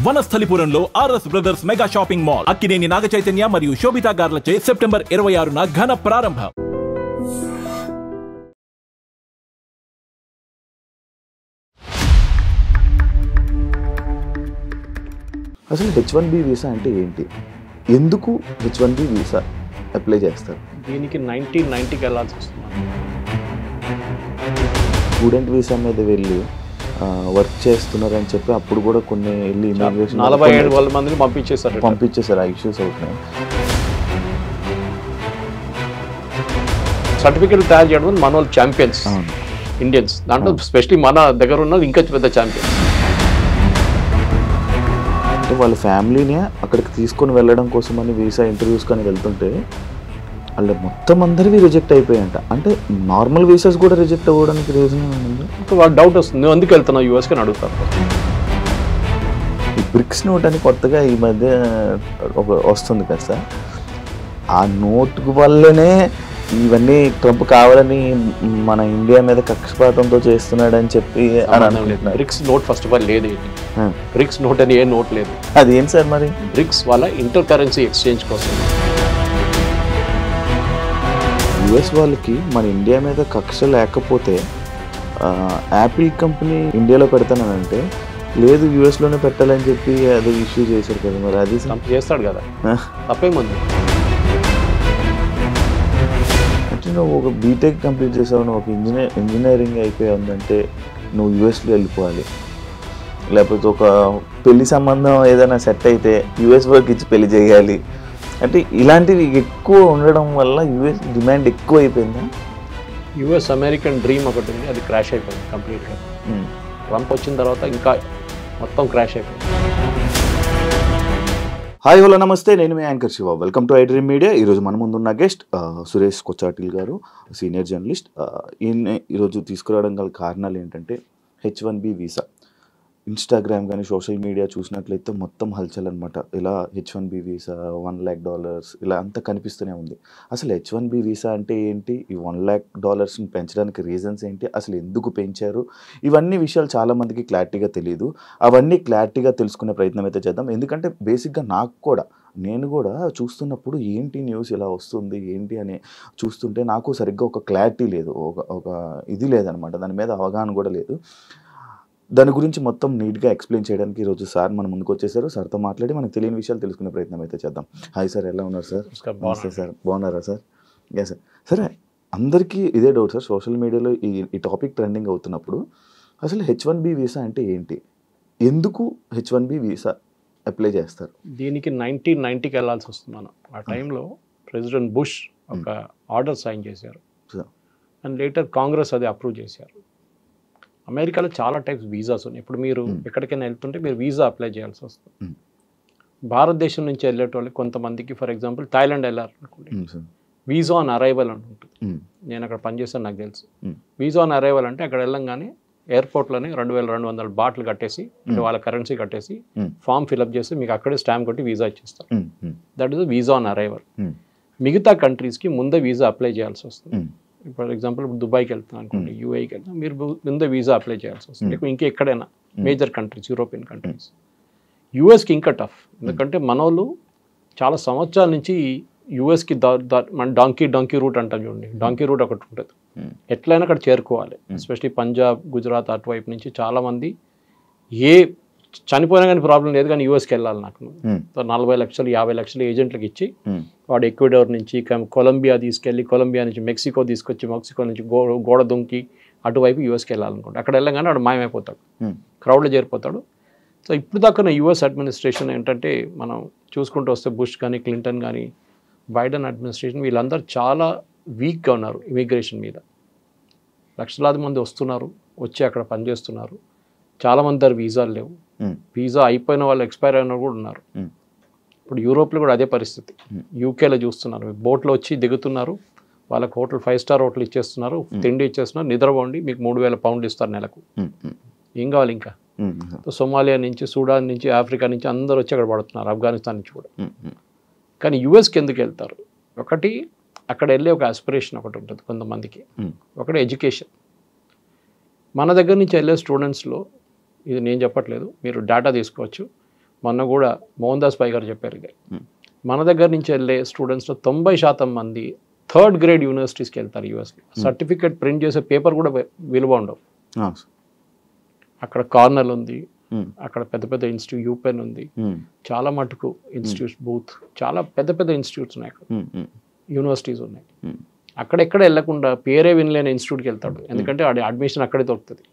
వనస్థలిపురంలో RS brothers mega shopping mall Akkineni Naga Chaitanya మరియు Shobhita గార్లచే September 26న ఘన ప్రారంభం. అసలు H1B వీసా అంటే ఏంటి? ఎందుకు H1B వీసా అప్లై చేస్తారు? దీనికి 1990కి వెళ్ళాల్సి వస్తుంది. స్టూడెంట్ వీసా మీద వెళ్ళి వర్క్ చేస్తున్నారని చెప్పి అప్పుడు కూడా కొన్ని వెళ్ళి ఇమిగ్రేషన్ 47 మందిని పంపించేశారు. ఆ ఇష్యూస్ అవుతున్నాయి. సర్టిఫికెట్ తయారు చేయడం మన వాళ్ళు ఛాంపియన్స్ ఇండియన్స్, దాంట్లో స్పెషల్లీ మన దగ్గర ఉన్న ఇంకా పెద్ద ఛాంపియన్స్. అంటే వాళ్ళ ఫ్యామిలీని అక్కడికి తీసుకొని వెళ్ళడం కోసం అని వీసా ఇంటర్వ్యూస్ కానీ వెళ్తుంటే వాళ్ళు మొత్తం అందరివి రిజెక్ట్ అయిపోయాయంట. అంటే నార్మల్ వీసాస్ కూడా రిజెక్ట్ అవ్వడానికి రీజన్ ఉంది. వాళ్ళ డౌట్ వస్తుంది, నువ్వు ఎందుకు వెళ్తున్నావు యూఎస్కి అని అడుగుతారు. ఈ బ్రిక్స్ నోట్ అని కొత్తగా ఈ మధ్య వస్తుంది కదా సార్, ఆ నోట్ వల్లనే ఇవన్నీ ట్రంప్ కావాలని మన ఇండియా మీద కక్షపాతంతో చేస్తున్నాడని చెప్పి BRICS note first of all లేదు. బ్రిక్స్ నోట్ అని ఏ నోట్ లేదు. అది ఏం సార్ మరి? బ్రిక్స్ వాళ్ళ ఇంటర్ కరెన్సీ ఎక్స్చేంజ్ కోసం. యుఎస్ వాళ్ళకి మన ఇండియా మీద కక్ష లేకపోతే యాపిల్ కంపెనీ ఇండియాలో పెడతానంటే లేదు యుఎస్లోనే పెట్టాలని చెప్పి అది ఇష్యూ చేశారు కదా. మరి అది చేస్తాడు కదా, తప్పేముంది. అంటే నువ్వు ఒక బీటెక్ కంప్లీట్ చేసావు, నువ్వు ఒక ఇంజనీరింగ్ అయిపోయి ఉందంటే నువ్వు యుఎస్లో వెళ్ళిపోవాలి. లేకపోతే ఒక పెళ్లి సంబంధం ఏదైనా సెట్ అయితే యుఎస్ వర్క్ ఇచ్చి పెళ్లి చేయాలి. అంటే ఇలాంటివి ఎక్కువ ఉండడం వల్ల యుఎస్ డిమాండ్ ఎక్కువ అయిపోయిందా? యుఎస్ అమెరికన్ డ్రీమ్ ఒకటి ఉంది, అది క్రాష్ అయిపోయింది కంప్లీట్గా. ట్రంప్ వచ్చిన తర్వాత ఇంకా మొత్తం క్రాష్ అయిపోయింది. హాయ్ హలో నమస్తే, నేను మీ anchor Shiva. Welcome to iDream media. ఈరోజు మన ముందున్న గెస్ట్ సురేష్ కొచ్చాటిల్ గారు, సీనియర్ జర్నలిస్ట్. ఈరోజు తీసుకురావడం గల కారణాలు ఏంటంటే H1B వీసా. ఇన్స్టాగ్రామ్ కానీ సోషల్ మీడియా చూసినట్లయితే మొత్తం హల్చల్ అనమాట. ఇలా H1B వీసా $1 lakh ఇలా అంతా కనిపిస్తూనే ఉంది. అసలు H1B వీసా అంటే ఏంటి? ఈ $1 lakh పెంచడానికి రీజన్స్ ఏంటి? అసలు ఎందుకు పెంచారు? ఇవన్నీ విషయాలు చాలామందికి క్లారిటీగా తెలియదు. అవన్నీ క్లారిటీగా తెలుసుకునే ప్రయత్నం అయితే చేద్దాం. ఎందుకంటే బేసిక్గా నేను కూడా చూస్తున్నప్పుడు ఏంటి న్యూస్ ఇలా వస్తుంది ఏంటి అని చూస్తుంటే నాకు సరిగ్గా ఒక క్లారిటీ లేదు, ఒక ఇది లేదనమాట. దాని మీద అవగాహన కూడా లేదు. దాని గురించి మొత్తం నీట్గా ఎక్స్ప్లెయిన్ చేయడానికి ఈరోజు సార్ మన ముందుకు వచ్చేసారు. సార్తో మాట్లాడి మనకు తెలియని విషయాలు తెలుసుకునే ప్రయత్నం అయితే చేద్దాం. హాయ్ సార్, ఎలా ఉన్నారు సార్? నమస్తే సార్, బాగున్నారా సార్? Yes sir. సరే, అందరికీ ఇదే డౌట్ సార్. సోషల్ మీడియాలో ఈ టాపిక్ ట్రెండింగ్ అవుతున్నప్పుడు అసలు H1B వీసా అంటే ఏంటి? ఎందుకు H1B వీసా అప్లై చేస్తారు? దీనికి 1990కి వెళ్ళాల్సి వస్తుంది మనం. ఆ టైంలో ప్రెసిడెంట్ బుష్ ఒక ఆర్డర్ సైన్ చేశారు అండ్ లేటర్ కాంగ్రెస్ అది అప్రూవ్ చేశారు. అమెరికాలో చాలా టైప్స్ వీసాస్ ఉన్నాయి. ఇప్పుడు మీరు ఎక్కడికైనా వెళ్తుంటే మీరు వీసా అప్లై చేయాల్సి వస్తుంది. భారతదేశం నుంచి వెళ్ళేటోళ్ళకి కొంతమందికి, ఫర్ ఎగ్జాంపుల్ థాయిలాండ్ వెళ్ళాలనుకోండి, వీసా ఆన్ అరైవల్ అని ఉంటుంది. నేను అక్కడ పనిచేస్తాను, నాకు తెలుసు. వీసా ఆన్ అరైవల్ అంటే అక్కడ వెళ్ళంగానే ఎయిర్పోర్ట్లోనే 2200 బాట్లు కట్టేసి, అంటే వాళ్ళ కరెన్సీ కట్టేసి ఫామ్ ఫిల్అప్ చేసి మీకు అక్కడే స్టాంప్ కొట్టి వీసా ఇచ్చేస్తారు. That is visa on arrival. మిగతా కంట్రీస్కి ముందే వీసా అప్లై చేయాల్సి వస్తుంది. ఫర్ ఎగ్జాంపుల్ ఇప్పుడు దుబాయ్కి వెళ్తున్నాను అనుకోండి, యూఏకి వెళ్తాం, మీరు ముందే వీసా అప్లై చేయాల్సి వస్తుంది. ఇంకెక్కడైనా మేజర్ కంట్రీస్, యూరోపియన్ కంట్రీస్. యూఎస్కి ఇంకా టఫ్, ఎందుకంటే మన వాళ్ళు చాలా సంవత్సరాల నుంచి యూఎస్కి మన డాంకీ రూట్ అంటాం చూడండి. డాంకీ రూట్ ఒకటి ఉంటుంది, ఎట్లయినా అక్కడ చేరుకోవాలి. ఎస్పెషలీ పంజాబ్, గుజరాత్ అటువైపు నుంచి చాలామంది చనిపోయినా కానీ ప్రాబ్లం లేదు, కానీ యూఎస్కి వెళ్ళాలి నాకు 40 లక్షలు 50 లక్షలు ఏజెంట్లకు ఇచ్చి వాడు ఎక్వెడార్ నుంచి కొలంబియా తీసుకెళ్ళి, కొలంబియా నుంచి మెక్సికో తీసుకొచ్చి, మెక్సికో నుంచి గోడ దుంకి అటువైపు యూఎస్కి వెళ్ళాలనుకుంటే అక్కడ వెళ్ళగానే వాడు మాయమైపోతాడు, క్రౌడ్లో చేరిపోతాడు. సో ఇప్పుడు దాకా యూఎస్ అడ్మినిస్ట్రేషన్ ఏంటంటే మనం చూసుకుంటూ వస్తే బుష్ కానీ, క్లింటన్ కానీ, బైడెన్ అడ్మినిస్ట్రేషన్ వీళ్ళందరూ చాలా వీక్గా ఉన్నారు ఇమిగ్రేషన్ మీద. లక్షలాది మంది వస్తున్నారు, వచ్చి అక్కడ పనిచేస్తున్నారు. చాలామంది దగ్గర వీసాలు లేవు. వీసా అయిపోయిన వాళ్ళు ఎక్స్పైర్ అయిన కూడా ఉన్నారు. ఇప్పుడు యూరోప్లో కూడా అదే పరిస్థితి. యూకేలో చూస్తున్నారు, బోట్లో వచ్చి దిగుతున్నారు, వాళ్ళకి హోటల్ 5 స్టార్ హోటల్ ఇచ్చేస్తున్నారు, తిండి ఇచ్చేస్తున్నారు, నిద్రపోండి, మీకు 3000 పౌండ్లు ఇస్తారు నెలకు. ఏం కావాలి ఇంకా? సోమాలియా నుంచి, సూడాన్ నుంచి, ఆఫ్రికా నుంచి అందరూ వచ్చి అక్కడ పడుతున్నారు, ఆఫ్ఘనిస్తాన్ నుంచి కూడా. కానీ యూఎస్కి ఎందుకు వెళ్తారు? ఒకటి అక్కడ వెళ్ళే ఒక ఆస్పిరేషన్ ఒకటి ఉంటుంది కొంతమందికి. ఒకటి ఎడ్యుకేషన్. మన దగ్గర నుంచి వెళ్ళే స్టూడెంట్స్లో, ఇది నేను చెప్పట్లేదు, మీరు డేటా తీసుకోవచ్చు, మొన్న కూడా మోహన్ దాస్ పై గారు చెప్పారు, మన దగ్గర నుంచి వెళ్ళే స్టూడెంట్స్లో 90% మంది 3rd గ్రేడ్ యూనివర్సిటీస్కి వెళ్తారు యూఎస్లో. సర్టిఫికేట్ ప్రింట్ చేసే పేపర్ కూడా విలువ ఉండవు. అక్కడ కార్నల్ ఉంది, అక్కడ పెద్ద పెద్ద ఇన్స్టిట్యూట్ యూపెన్ ఉంది, చాలా మటుకు ఇన్స్టిట్యూట్స్ బూత్, చాలా పెద్ద పెద్ద ఇన్స్టిట్యూట్స్ ఉన్నాయి, అక్కడ యూనివర్సిటీస్ ఉన్నాయి. అక్కడెక్కడ వెళ్లకుండా పేరే వినలేని ఇన్స్టిట్యూట్కి వెళ్తాడు, ఎందుకంటే అది అడ్మిషన్ అక్కడే దొరుకుతుంది.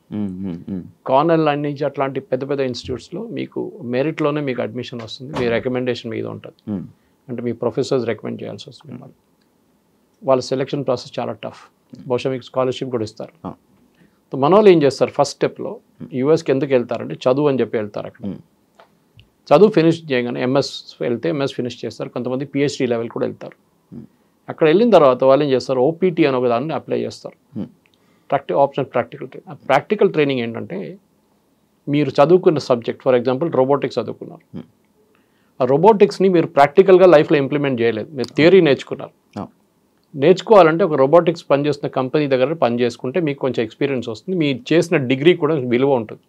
కార్నల్ నుంచి అట్లాంటి పెద్ద పెద్ద ఇన్స్టిట్యూట్స్లో మీకు మెరిట్లోనే మీకు అడ్మిషన్ వస్తుంది, మీ రికమెండేషన్ మీద ఉంటుంది. అంటే మీ ప్రొఫెసర్స్ రికమెండ్ చేయాల్సి వస్తుంది మిమ్మల్ని. వాళ్ళ సెలెక్షన్ ప్రాసెస్ చాలా టఫ్, బహుశా మీకు స్కాలర్షిప్ కూడా ఇస్తారు. మన వాళ్ళు ఏం చేస్తారు, ఫస్ట్ స్టెప్లో యూఎస్కి ఎందుకు వెళ్తారంటే చదువు అని చెప్పి వెళ్తారు. అక్కడ చదువు ఫినిష్ చేయగానే ఎంఎస్ వెళ్తే ఎంఎస్ ఫినిష్ చేస్తారు, కొంతమంది పిహెచ్డి లెవెల్ కూడా వెళ్తారు. అక్కడ వెళ్ళిన తర్వాత వాళ్ళు ఏం చేస్తారు, ఓపీటీ అని ఒక దాన్ని అప్లై చేస్తారు, ఆప్షన్ ప్రాక్టికల్ ట్రైనింగ్ ఏంటంటే మీరు చదువుకున్న సబ్జెక్ట్, ఫర్ ఎగ్జాంపుల్ రోబోటిక్స్ చదువుకున్నారు, ఆ రోబోటిక్స్ని మీరు ప్రాక్టికల్గా లైఫ్లో ఇంప్లిమెంట్ చేయలేదు, మీరు థియరీ నేర్చుకున్నారు. నేర్చుకోవాలంటే ఒక రోబోటిక్స్ పనిచేస్తున్న కంపెనీ దగ్గర పని చేసుకుంటే మీకు కొంచెం ఎక్స్పీరియన్స్ వస్తుంది, మీరు చేసిన డిగ్రీ కూడా విలువ ఉంటుంది.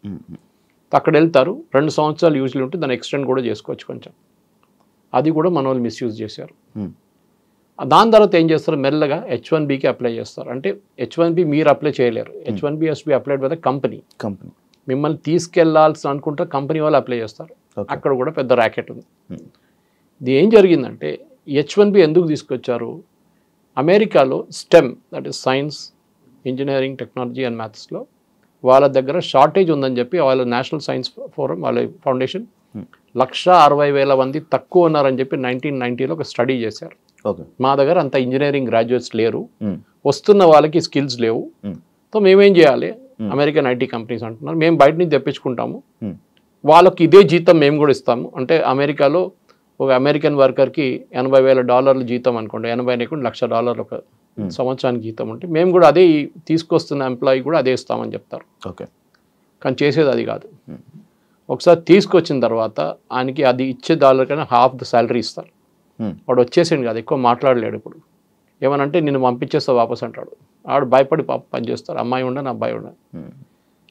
అక్కడ వెళ్తారు, 2 సంవత్సరాలు యూజ్లీ ఉంటే దాన్ని ఎక్స్టెండ్ కూడా చేసుకోవచ్చు కొంచెం. అది కూడా మన వాళ్ళు మిస్యూజ్ చేశారు. దాని తర్వాత ఏం చేస్తారు, మెల్లగా H1Bకి అప్లై చేస్తారు. అంటే H1B మీరు అప్లై చేయలేరు, H1B has to be applied by the company. మిమ్మల్ని తీసుకెళ్లాల్సి అనుకుంటే కంపెనీ వాళ్ళు అప్లై చేస్తారు. అక్కడ కూడా పెద్ద ర్యాకెట్ ఉంది. ఇది ఏం జరిగిందంటే H1B ఎందుకు తీసుకొచ్చారు, అమెరికాలో stem, that is science, engineering, technology and మ్యాథ్స్లో వాళ్ళ దగ్గర షార్టేజ్ ఉందని చెప్పి వాళ్ళ నేషనల్ సైన్స్ ఫోరం, వాళ్ళ ఫౌండేషన్ 160,000 మంది తక్కువ ఉన్నారని చెప్పి 1990లో ఒక స్టడీ చేశారు. మా దగ్గర అంత ఇంజనీరింగ్ గ్రాడ్యుయేట్స్ లేరు, వస్తున్న వాళ్ళకి స్కిల్స్ లేవు, సో మేమేం చేయాలి, అమెరికన్ ఐటీ కంపెనీస్ అంటున్నారు మేము బయట నుంచి తెప్పించుకుంటాము, వాళ్ళకి ఇదే జీతం మేము కూడా ఇస్తాము. అంటే అమెరికాలో ఒక అమెరికన్ వర్కర్కి $80,000 జీతం అనుకోండి, 80 లేకుండా $1,00,000 ఒక సంవత్సరానికి జీతం ఉంటే మేము కూడా అదే తీసుకొస్తున్న ఎంప్లాయీ కూడా అదే ఇస్తామని చెప్తారు. కానీ చేసేది అది కాదు. ఒకసారి తీసుకొచ్చిన తర్వాత ఆయనకి అది ఇచ్చే డాలర్ కన్నా హాఫ్ ద శాలరీ ఇస్తారు. వాడు వచ్చేసిండు కాదు, ఎక్కువ మాట్లాడలేడు. ఇప్పుడు ఏమనంటే నిన్ను పంపించేస్తా వాపస్ అంటాడు. ఆడు భయపడి పని చేస్తారు, అమ్మాయి ఉండని అబ్బాయి ఉండని.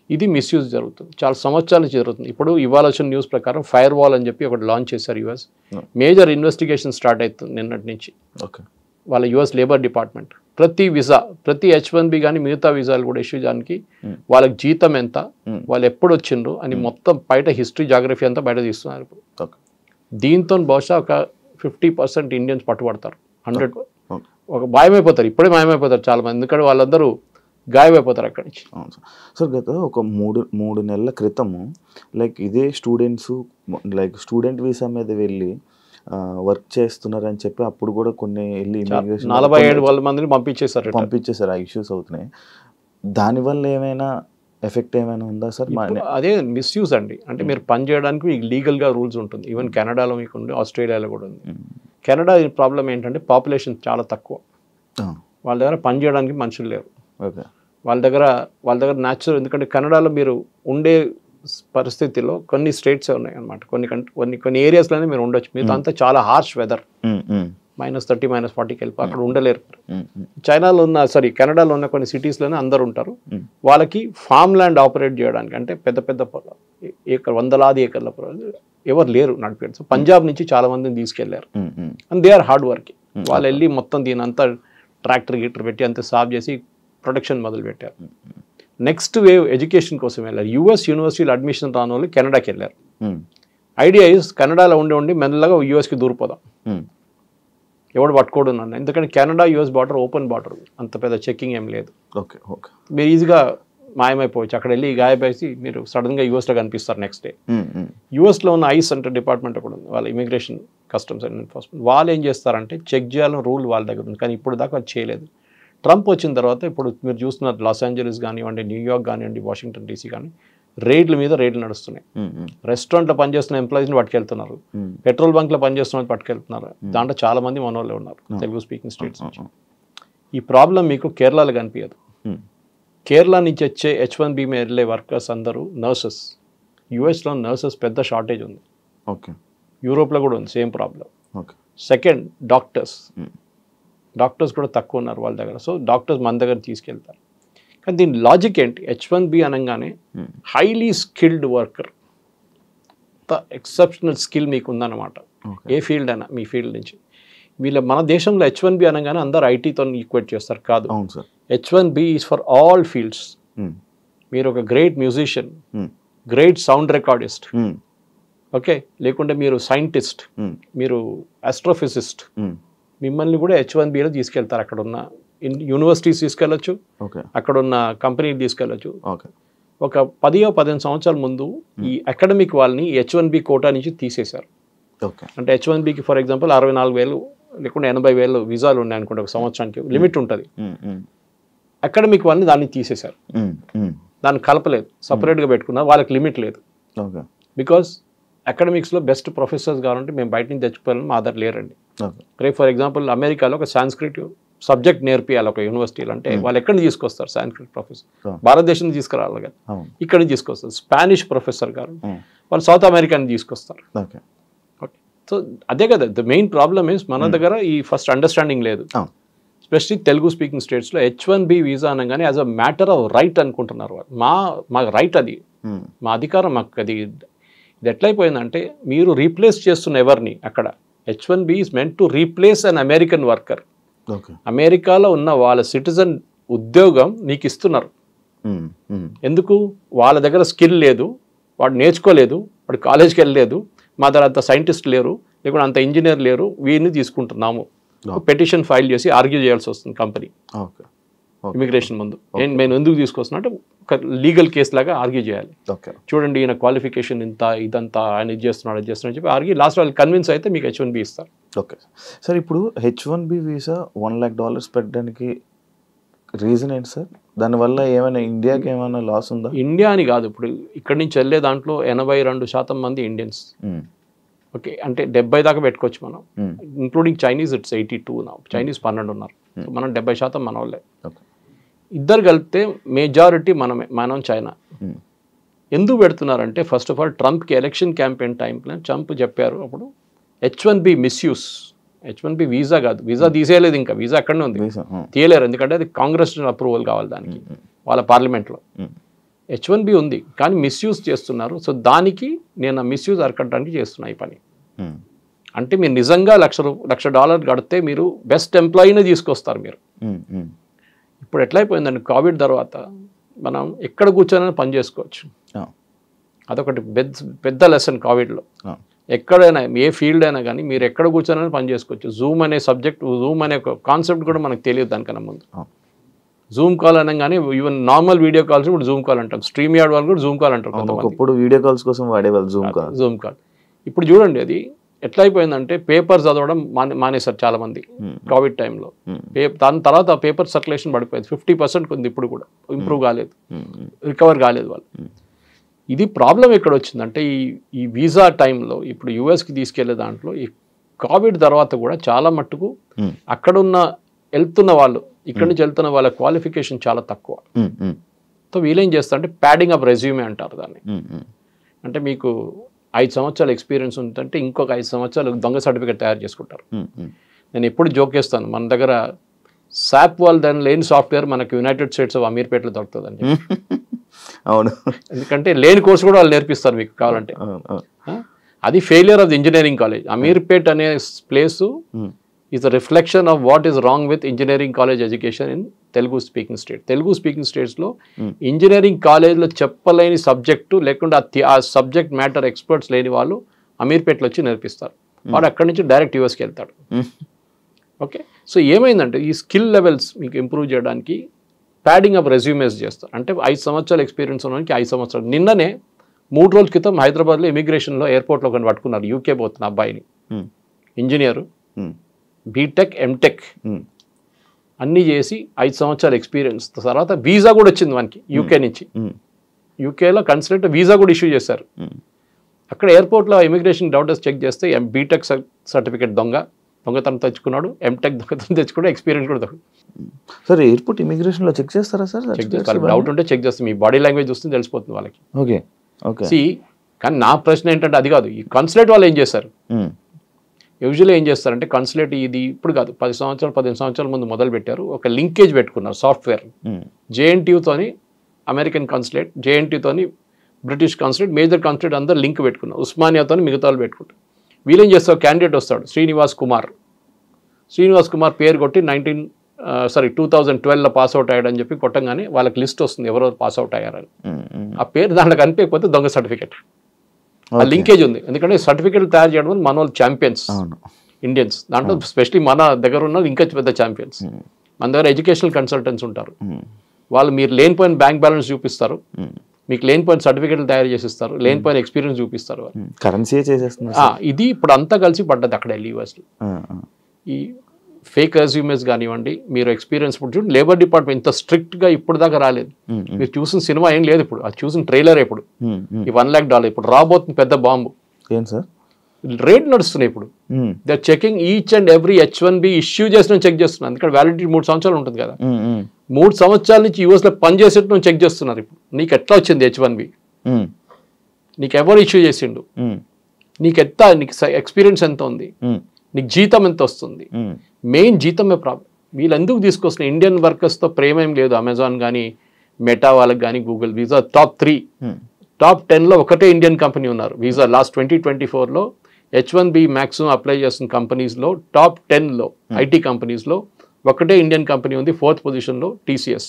ఇది మిస్యూజ్ జరుగుతుంది, చాలా సంవత్సరాల నుంచి జరుగుతుంది. ఇప్పుడు ఇవాళ వచ్చిన న్యూస్ ప్రకారం ఫైర్ వాల్ అని చెప్పి ఒకటి లాంచ్ చేశారు యూఎస్. మేజర్ ఇన్వెస్టిగేషన్ స్టార్ట్ అవుతుంది నిన్నటి నుంచి. వాళ్ళ యూఎస్ లేబర్ డిపార్ట్మెంట్ ప్రతి వీసా, ప్రతి H1B కానీ మిగతా వీసాలు కూడా ఇష్యూ చేయడానికి వాళ్ళకి జీతం ఎంత, వాళ్ళు ఎప్పుడు వచ్చిండ్రు అని మొత్తం బయట హిస్టరీ, జాగ్రఫీ అంతా బయట తీస్తున్నారు. ఇప్పుడు దీంతో బహుశా ఒక 50% ఇండియన్స్ పట్టుబడతారు, 100 ఒక మాయమైపోతారు. ఇప్పుడే మాయమైపోతారు చాలా మంది, ఎందుకంటే వాళ్ళందరూ గాయమైపోతారు అక్కడి నుంచి. సార్ గత ఒక మూడు నెలల క్రితము లైక్ ఇదే స్టూడెంట్స్ లైక్ స్టూడెంట్ వీసా మీద వెళ్ళి వర్క్ చేస్తున్నారని చెప్పి అప్పుడు కూడా కొన్ని వెళ్ళి ఇమిగ్రేషన్ 47 మందిని పంపించేశారు. ఆ ఇష్యూస్ అవుతున్నాయి. దానివల్ల ఏమైనా ఎఫెక్ట్ ఏమైనా ఉందా సార్? అదే మిస్యూజ్ అండి. అంటే మీరు పని చేయడానికి మీకు లీగల్గా రూల్స్ ఉంటుంది. ఈవెన్ కెనడాలో మీకు ఉంది, ఆస్ట్రేలియాలో కూడా ఉంది. కెనడా ప్రాబ్లం ఏంటంటే పాపులేషన్ చాలా తక్కువ, వాళ్ళ దగ్గర పని చేయడానికి మనుషులు లేరు. వాళ్ళ దగ్గర న్యాచురల్, ఎందుకంటే కెనడాలో మీరు ఉండే పరిస్థితిలో కొన్ని స్టేట్స్ ఉన్నాయి అనమాట, కొన్ని ఏరియాస్లోనే మీరు ఉండొచ్చు. మీతో అంతా చాలా హార్ష్ వెదర్, -30 -40కి వెళ్ళి అక్కడ ఉండలేరు. చైనాలో ఉన్న కెనడాలో ఉన్న కొన్ని సిటీస్లోనే అందరు ఉంటారు. వాళ్ళకి ఫామ్ ల్యాండ్ ఆపరేట్ చేయడానికి, అంటే పెద్ద పెద్ద వందలాది ఏకర్ల ఎవరు లేరు నడిపారు. సో పంజాబ్ నుంచి చాలా మందిని తీసుకెళ్లారు. And they are hard working. వాళ్ళు వెళ్ళి మొత్తం దీని అంతా ట్రాక్టర్ పెట్టి అంతా సాఫ్ చేసి ప్రొడక్షన్ మొదలు పెట్టారు. నెక్స్ట్ వేవ్ ఎడ్యుకేషన్ కోసం వెళ్ళారు. యూఎస్ యూనివర్సిటీలో అడ్మిషన్ రాని వాళ్ళు కెనడాకి వెళ్ళారు. ఐడియా ఇస్ కెనడాలో ఉండి మెల్లగా యూఎస్కి దూరిపోదాం, ఎవడు పట్టుకోడు నన్ను. ఎందుకంటే Canada US border open border, అంత పెద్ద చెక్కింగ్ ఏం లేదు. మీరు ఈజీగా మాయమైపోవచ్చు. అక్కడ వెళ్ళి గాయపేసి మీరు సడన్గా యూఎస్లో కనిపిస్తారు నెక్స్ట్ డే. యూఎస్లో ఉన్న ఐస్ అంటే డిపార్ట్మెంట్ కూడా ఉంది, వాళ్ళ ఇమిగ్రేషన్, కస్టమ్స్ అండ్ ఎన్ఫోర్స్మెంట్. వాళ్ళు ఏం చేస్తారంటే చెక్ చేయాలని రూల్ వాళ్ళ దగ్గర ఉంది, కానీ ఇప్పుడు దాకా అది చేయలేదు. ట్రంప్ వచ్చిన తర్వాత ఇప్పుడు మీరు చూస్తున్నారు లాస్ ఏంజలీస్ కానివ్వండి, న్యూయార్క్ కానివ్వండి, వాషింగ్టన్ DC కానీ రేట్ల మీద రేట్లు నడుస్తున్నాయి. రెస్టారెంట్లో పనిచేస్తున్న ఎంప్లాయీస్ని పట్టుకెళ్తున్నారు, పెట్రోల్ బంక్లో పనిచేస్తున్న పట్టుకెళ్తున్నారు. దాంట్లో చాలా మంది మన వాళ్ళే ఉన్నారు తెలుగు స్పీకింగ్ స్టేట్స్ నుంచి. ఈ ప్రాబ్లం మీకు కేరళలో కనిపించదు. కేరళ నుంచి వచ్చే H1B మీద వెళ్ళే వర్కర్స్ అందరూ నర్సెస్. యూఎస్లో నర్సెస్ పెద్ద షార్టేజ్ ఉంది, యూరోప్లో కూడా ఉంది సేమ్ ప్రాబ్లం. సెకండ్ డాక్టర్స్ కూడా తక్కువ ఉన్నారు వాళ్ళ దగ్గర. సో డాక్టర్స్ మన దగ్గర తీసుకెళ్తారు. కానీ దీని లాజిక్ ఏంటి, H1B అనగానే హైలీ స్కిల్డ్ వర్కర్, అంత ఎక్సెప్షనల్ స్కిల్ మీకు ఉందన్నమాట. ఏ ఫీల్డ్ అయినా మీ ఫీల్డ్ నుంచి. మన దేశంలో H1B అనగానే అందరు ఐటీతో ఈక్వేట్ చేస్తారు. కాదు, H1B is for all fields. మీరు ఒక great musician, great sound recordist, okay, లేకుంటే మీరు సైంటిస్ట్, మీరు ఆస్ట్రోఫిజిస్ట్, మిమ్మల్ని కూడా H1Bలో తీసుకెళ్తారు. అక్కడ ఉన్న యూనివర్సిటీస్ తీసుకెళ్ళచ్చు, అక్కడ ఉన్న కంపెనీలు తీసుకెళ్ళచ్చు. ఒక 10-15 సంవత్సరాల ముందు ఈ అకాడమిక్ వాళ్ళని H1B కోటా నుంచి తీసేశారు. అంటే H1Bకి ఫర్ ఎగ్జాంపుల్ 64,000 లేకుంటే 80,000 వీసాలు ఉన్నాయి అనుకుంటే ఒక సంవత్సరానికి లిమిట్ ఉంటుంది. అకాడమిక్ వాళ్ళని దాన్ని తీసేశారు, దాన్ని కలపలేదు, సపరేట్గా పెట్టుకున్నారు. వాళ్ళకి లిమిట్ లేదు. బికాస్ అకాడమిక్స్లో బెస్ట్ ప్రొఫెసర్స్ కావాలంటే మేము బయట నుంచి తెచ్చుకోవాలని మా ఆధార్ లేరండి. రేపు ఫర్ ఎగ్జాంపుల్ అమెరికాలో ఒక సాంస్క్రిట్ సబ్జెక్ట్ నేర్పియాలి ఒక యూనివర్సిటీలో అంటే వాళ్ళు ఎక్కడి నుంచి తీసుకొస్తారు? సాంస్క్రిట్ ప్రొఫెసర్ భారతదేశం నుంచి తీసుకురావాలి కదా, ఇక్కడి నుంచి తీసుకొస్తారు. స్పానిష్ ప్రొఫెసర్ గారు వాళ్ళు సౌత్ అమెరికా నుంచి తీసుకొస్తారు. ఓకే, సో అదే కదా ద మెయిన్ ప్రాబ్లమ్ ఇస్ మన దగ్గర ఈ ఫస్ట్ అండర్స్టాండింగ్ లేదు. ఎస్పెషలీ తెలుగు స్పీకింగ్ స్టేట్స్లో H1B వీసా అనగానే as a matter of right అనుకుంటున్నారు వాళ్ళు. మా రైట్ అది, మా అధికారం, మాకు అది. ఇది ఎట్లయిపోయిందంటే మీరు రీప్లేస్ చేస్తున్న ఎవరిని అక్కడ. H1B is meant to replace an American worker. అమెరికాలో ఉన్న వాళ్ళ సిటిజన్ ఉద్యోగం నీకు ఇస్తున్నారు. ఎందుకు? వాళ్ళ దగ్గర స్కిల్ లేదు, వాడు నేర్చుకోలేదు, వాడు కాలేజ్కి వెళ్ళలేదు, మా దగ్గర అంత సైంటిస్ట్ లేరు, లేకుంటే అంత ఇంజనీర్ లేరు, వీరిని తీసుకుంటున్నాము. పెటిషన్ ఫైల్ చేసి ఆర్గ్యూ చేయాల్సి వస్తుంది కంపెనీ ఇమిగ్రేషన్ ముందు. నేను ఎందుకు తీసుకొస్తున్నా అంటే ఒక లీగల్ కేసు లాగా ఆర్గ్యూ చేయాలి. చూడండి ఈయన క్వాలిఫికేషన్ ఇంత, ఇదంతా, ఆయన ఇది చేస్తున్నాడు, అది చేస్తున్నాడు చెప్పి ఆర్గ్యూ. లాస్ట్ వాళ్ళు కన్విన్స్ అయితే మీకు H1B ఇస్తారు. ఓకే సార్, ఇప్పుడు H1B వీసా $1 lakh పెట్టడానికి రీజన్ ఏంటి సార్? దానివల్ల ఏమైనా ఇండియాకి ఏమైనా లాస్ ఉందా? ఇండియా అని కాదు, ఇప్పుడు ఇక్కడి నుంచి వెళ్ళే దాంట్లో 82% మంది ఇండియన్స్. ఓకే, అంటే 70 దాకా పెట్టుకోవచ్చు మనం, ఇంక్లూడింగ్ చైనీస్. ఇట్స్ 82 నా. చైనీస్ 12 ఉన్నారు, మనం 70% మన వాళ్ళే. ఇద్దరు కలిపితే మెజారిటీ మనం చైనా. ఎందుకు పెడుతున్నారంటే ఫస్ట్ ఆఫ్ ఆల్ ట్రంప్కి ఎలక్షన్ క్యాంపెయిన్ టైంలో ట్రంప్ చెప్పారు అప్పుడు H1B మిస్యూస్. H1B వీసా కాదు, వీసా తీసేయలేదు, ఇంకా వీసా అక్కడనే ఉంది, తీయలేరు. ఎందుకంటే అది కాంగ్రెస్ అప్రూవల్ కావాలి దానికి, వాళ్ళ పార్లమెంట్లో. H1B ఉంది కానీ మిస్యూజ్ చేస్తున్నారు. సో దానికి నేను ఆ మిస్యూజ్ అరకట్టడానికి చేస్తున్నా ఈ పని. అంటే మీరు నిజంగా $1,00,000 కడితే మీరు బెస్ట్ ఎంప్లాయీనే తీసుకొస్తారు మీరు. ఇప్పుడు ఎట్లయిపోయిందండి, కోవిడ్ తర్వాత మనం ఎక్కడ కూర్చొని పని చేసుకోవచ్చు. అదొకటి పెద్ద లెసన్ కోవిడ్లో. ఎక్కడైనా ఏ ఫీల్డ్ అయినా కానీ మీరు ఎక్కడ కూర్చొని పని చేసుకోవచ్చు. జూమ్ అనే సబ్జెక్ట్, జూమ్ అనే ఒక కాన్సెప్ట్ కూడా మనకు తెలియదు దానికన్నా ముందు. జూమ్ కాల్ అనగానే ఈవెన్ నార్మల్ వీడియో కాల్స్ ఇప్పుడు జూమ్ కాల్ అంటాం. స్ట్రీమ్ యార్డ్ వాళ్ళు కూడా జూమ్ కాల్ అంటారు. ఇప్పుడు వీడియో కాల్స్ కోసం వాడేవాళ్ళు జూమ్ కాల్. ఇప్పుడు చూడండి అది ఎట్లా అయిపోయిందంటే పేపర్ చదవడం మానేశారు చాలా మంది కోవిడ్ టైంలో. దాని తర్వాత పేపర్ సర్క్యులేషన్ పడిపోయింది, 50% ఉంది. ఇప్పుడు కూడా ఇంప్రూవ్ కాలేదు, రికవర్ కాలేదు వాళ్ళు. ఇది ప్రాబ్లం ఎక్కడ వచ్చిందంటే ఈ వీసా టైంలో ఇప్పుడు యుఎస్కి తీసుకెళ్లే దాంట్లో ఈ కోవిడ్ తర్వాత కూడా చాలా మట్టుకు అక్కడున్న వెళ్తున్న వాళ్ళు, ఇక్కడి నుంచి వెళ్తున్న వాళ్ళ క్వాలిఫికేషన్ చాలా తక్కువ. సో వీళ్ళేం చేస్తారంటే ప్యాడింగ్ అప్ రెజ్యూమే అంటారు దాన్ని. అంటే మీకు 5 సంవత్సరాల ఎక్స్పీరియన్స్ ఉందంటే ఇంకొక 5 సంవత్సరాలు దొంగ సర్టిఫికేట్ తయారు చేసుకుంటారు. నేను ఎప్పుడు జోక్ చేస్తాను, మన దగ్గర సాప్ వాళ్ళు దాని లేని సాఫ్ట్వేర్ మనకు యునైటెడ్ స్టేట్స్ ఆఫ్ అమీర్పేటలో దొరుకుతుందండి. అవును, ఎందుకంటే లేని కోర్సు కూడా వాళ్ళు నేర్పిస్తారు మీకు కావాలంటే. అది failure of the engineering college. Ameerpet అనే place is a reflection of what is wrong with engineering college education in Telugu speaking state. Telugu speaking స్టేట్స్లో ఇంజనీరింగ్ కాలేజ్లో చెప్పలేని సబ్జెక్టు లేకుండా ఆ సబ్జెక్ట్ మ్యాటర్ ఎక్స్పర్ట్స్ లేని వాళ్ళు అమీర్పేటలో వచ్చి నేర్పిస్తారు. వాడు అక్కడి నుంచి డైరెక్ట్ యూఎస్కి వెళ్తాడు. ఓకే, సో ఏమైందంటే ఈ స్కిల్ లెవెల్స్ మీకు ఇంప్రూవ్ చేయడానికి ప్యాడింగ్ అప్ రెజ్యూమేస్ చేస్తారు. అంటే 5 సంవత్సరాల ఎక్స్పీరియన్స్ ఉన్నవానికి 5 సంవత్సరాలు. నిన్ననే 3 రోజుల క్రితం హైదరాబాద్లో ఇమిగ్రేషన్లో ఎయిర్పోర్ట్లో కొన్ని పట్టుకున్నారు. యూకే పోతున్న అబ్బాయిని, ఇంజనీరు, బీటెక్ ఎంటెక్ అన్నీ చేసి 5 సంవత్సరాల ఎక్స్పీరియన్స్ తర్వాత వీసా కూడా వచ్చింది మనకి యూకే నుంచి. యూకేలో కన్సల్ట్ వీసా కూడా ఇష్యూ చేశారు. అక్కడ ఎయిర్పోర్ట్లో ఇమిగ్రేషన్ డౌటర్స్ చెక్ చేస్తే బీటెక్ సర్టిఫికేట్ దొంగతనం తెచ్చుకున్నాడు, ఎంటెక్ దొంగతనం తెచ్చుకున్నాడు, ఎక్స్పీరియన్స్ కూడా దొంగ. సార్ ఎయిర్పోర్ట్ ఇమిగ్రేషన్లో చెక్ చేస్తారా సార్? చెక్ చేస్తారు, డౌట్ ఉంటే చెక్ చేస్తారు. మీ బాడీ లాంగ్వేజ్ వస్తుంది తెలిసిపోతుంది వాళ్ళకి. Okay okay. కానీ నా ప్రశ్న ఏంటంటే అది కాదు, ఈ కన్సులేట్ వాళ్ళు ఏం చేస్తారు? యూజువల్లీ ఏం చేస్తారంటే కన్సులేట్ ఇది ఇప్పుడు కాదు, 10 సంవత్సరాలు 15 సంవత్సరాల ముందు మొదలు పెట్టారు. ఒక లింకేజ్ పెట్టుకున్నారు సాఫ్ట్వేర్. జేఎన్టీయూతోని అమెరికన్ కన్సులేట్, జేఎన్టీతోని బ్రిటిష్ కాన్సులేట్, మేజర్ కాన్సులేట్ అందరూ లింక్ పెట్టుకున్నారు. ఉస్మానియాతో మిగతా వాళ్ళు పెట్టుకుంటారు. వీళ్ళేం చేస్తారు, క్యాండిడేట్ వస్తాడు శ్రీనివాస్ కుమార్ పేరు కొట్టి 2012లో పాస్అవుట్ అయ్యాడని చెప్పి కొట్టంగానే వాళ్ళకి లిస్ట్ వస్తుంది ఎవరెవరు పాస్అవుట్ అయ్యారని. ఆ పేరు దాంట్లో కనిపించకపోతే దొంగ సర్టిఫికేట్. ఆ లింకేజ్ ఉంది, ఎందుకంటే సర్టిఫికేట్ తయారు చేయడం మన వాళ్ళు ఛాంపియన్స్ ఇండియన్స్. దాంట్లో స్పెషలీ మన దగ్గర ఉన్నది ఇంకా పెద్ద ఛాంపియన్స్. మన దగ్గర ఎడ్యుకేషనల్ కన్సల్టెంట్స్ ఉంటారు. వాళ్ళు మీరు లేనిపోయిన బ్యాంక్ బ్యాలెన్స్ చూపిస్తారు, మీకు లేనిపోయిన సర్టిఫికేట్లు తయారు చేసిస్తారు, లేనిపోయిన ఎక్స్పీరియన్స్ చూపిస్తారు. కరెన్సీ చేసేస్తున్నారు. ఇది ఇప్పుడు అంతా కలిసి పడ్డది అక్కడ యూఎస్లో. ఈ ఫేక్ రెజ్యూమెస్ కానివ్వండి, మీరు ఎక్స్పీరియన్స్ ఇప్పుడు చూడండి, లేబర్ డిపార్ట్మెంట్ ఇంత స్ట్రిక్ట్గా ఇప్పుడు దాకా రాలేదు. మీరు చూసిన సినిమా ఏం లేదు ఇప్పుడు, అది చూసిన ట్రైలర్ ఇప్పుడు ఈ $1 lakh ఇప్పుడు రాబోతుంది పెద్ద బాంబు. ఏం సార్ రేట్ నడుస్తున్నాయి ఇప్పుడు. They are checking each and every H1B issue చేసిన చెక్ చేస్తున్నారు. ఎందుకంటే వ్యాలిడిటీ 3 సంవత్సరాలు ఉంటుంది కదా, 3 సంవత్సరాల నుంచి యూఎస్లో పనిచేసేట్టు చెక్ చేస్తున్నారు. ఇప్పుడు నీకు ఎట్లా వచ్చింది H1B, నీకు ఎవరు ఇష్యూ చేసిండు, నీకు ఎక్స్పీరియన్స్ ఎంత ఉంది, నీకు జీతం ఎంత వస్తుంది. మెయిన్ జీతమే ప్రాబ్లం. వీళ్ళు ఎందుకు తీసుకొస్తున్న ఇండియన్ వర్కర్స్తో ప్రేమ ఏం లేదు. అమెజాన్ కానీ, మెటా వాళ్ళకి కానీ, గూగుల్, వీసా టాప్ 3 టాప్ 10లో ఒకటే ఇండియన్ కంపెనీ ఉన్నారు. వీసా లాస్ట్ 2024లో H1B మ్యాక్సిమం అప్లై చేస్తున్న కంపెనీస్లో టాప్ 10లో ఐటీ కంపెనీస్లో ఒకటే ఇండియన్ కంపెనీ ఉంది. 4th పొజిషన్లో TCS.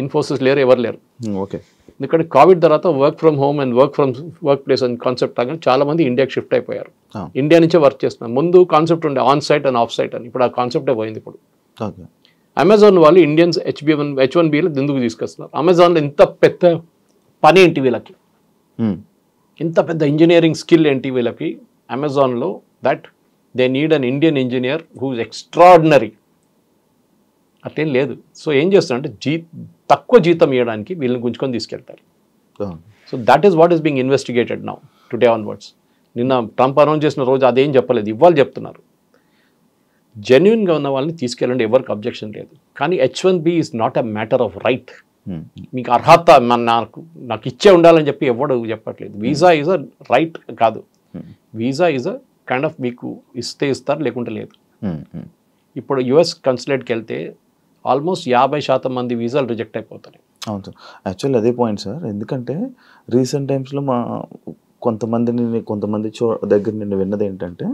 ఇన్ఫోసిస్ లేరు, ఎవరు లేరు. ఓకే, ఎందుకంటే కోవిడ్ తర్వాత work from home and work place అని కాన్సెప్ట్ రాగానే చాలా మంది ఇండియాకి షిఫ్ట్ అయిపోయారు. ఇండియా నుంచే వర్క్ చేస్తున్నారు. ముందు కాన్సెప్ట్ ఉండే on site and off site అని, ఇప్పుడు ఆ కాన్సెప్టే పోయింది. ఇప్పుడు అమెజాన్ వాళ్ళు ఇండియన్స్ H1Bలో ఎందుకు తీసుకొస్తున్నారు? అమెజాన్లో ఇంత పెద్ద పని ఏంటి వీళ్ళకి, ఇంత పెద్ద ఇంజనీరింగ్ స్కిల్ ఏంటి వీళ్ళకి అమెజాన్లో, that they need an Indian engineer who is extraordinary. అట్లేం లేదు. సో ఏం చేస్తారంటే తక్కువ జీతం ఇవ్వడానికి వీళ్ళని గుంజుకొని తీసుకెళ్తారు. So that is what is being investigated now today onwards. నిన్న ట్రంప్ అనౌన్స్ చేసిన రోజు అదేం చెప్పలేదు, ఇవాళ చెప్తున్నారు. జెన్యున్గా ఉన్న వాళ్ళని తీసుకెళ్ళండి, ఎవరికి అబ్జెక్షన్ లేదు. కానీ H1B is not a matter of right. మీకు అర్హత నాకు ఇచ్చే ఉండాలని చెప్పి ఎవడు చెప్పట్లేదు. వీసా ఈజ్ అ రైట్ కాదు. Visa is a kind of మీకు ఇస్తే ఇస్తారు, లేకుంటే లేదు. ఇప్పుడు US కన్సులేట్కి వెళ్తే ఆల్మోస్ట్ 50% మంది వీసాలు రిజెక్ట్ అయిపోతాయి. అవును సార్, యాక్చువల్లీ అదే పాయింట్ సార్. ఎందుకంటే రీసెంట్ టైమ్స్లో కొంతమంది దగ్గర నేను విన్నది ఏంటంటే,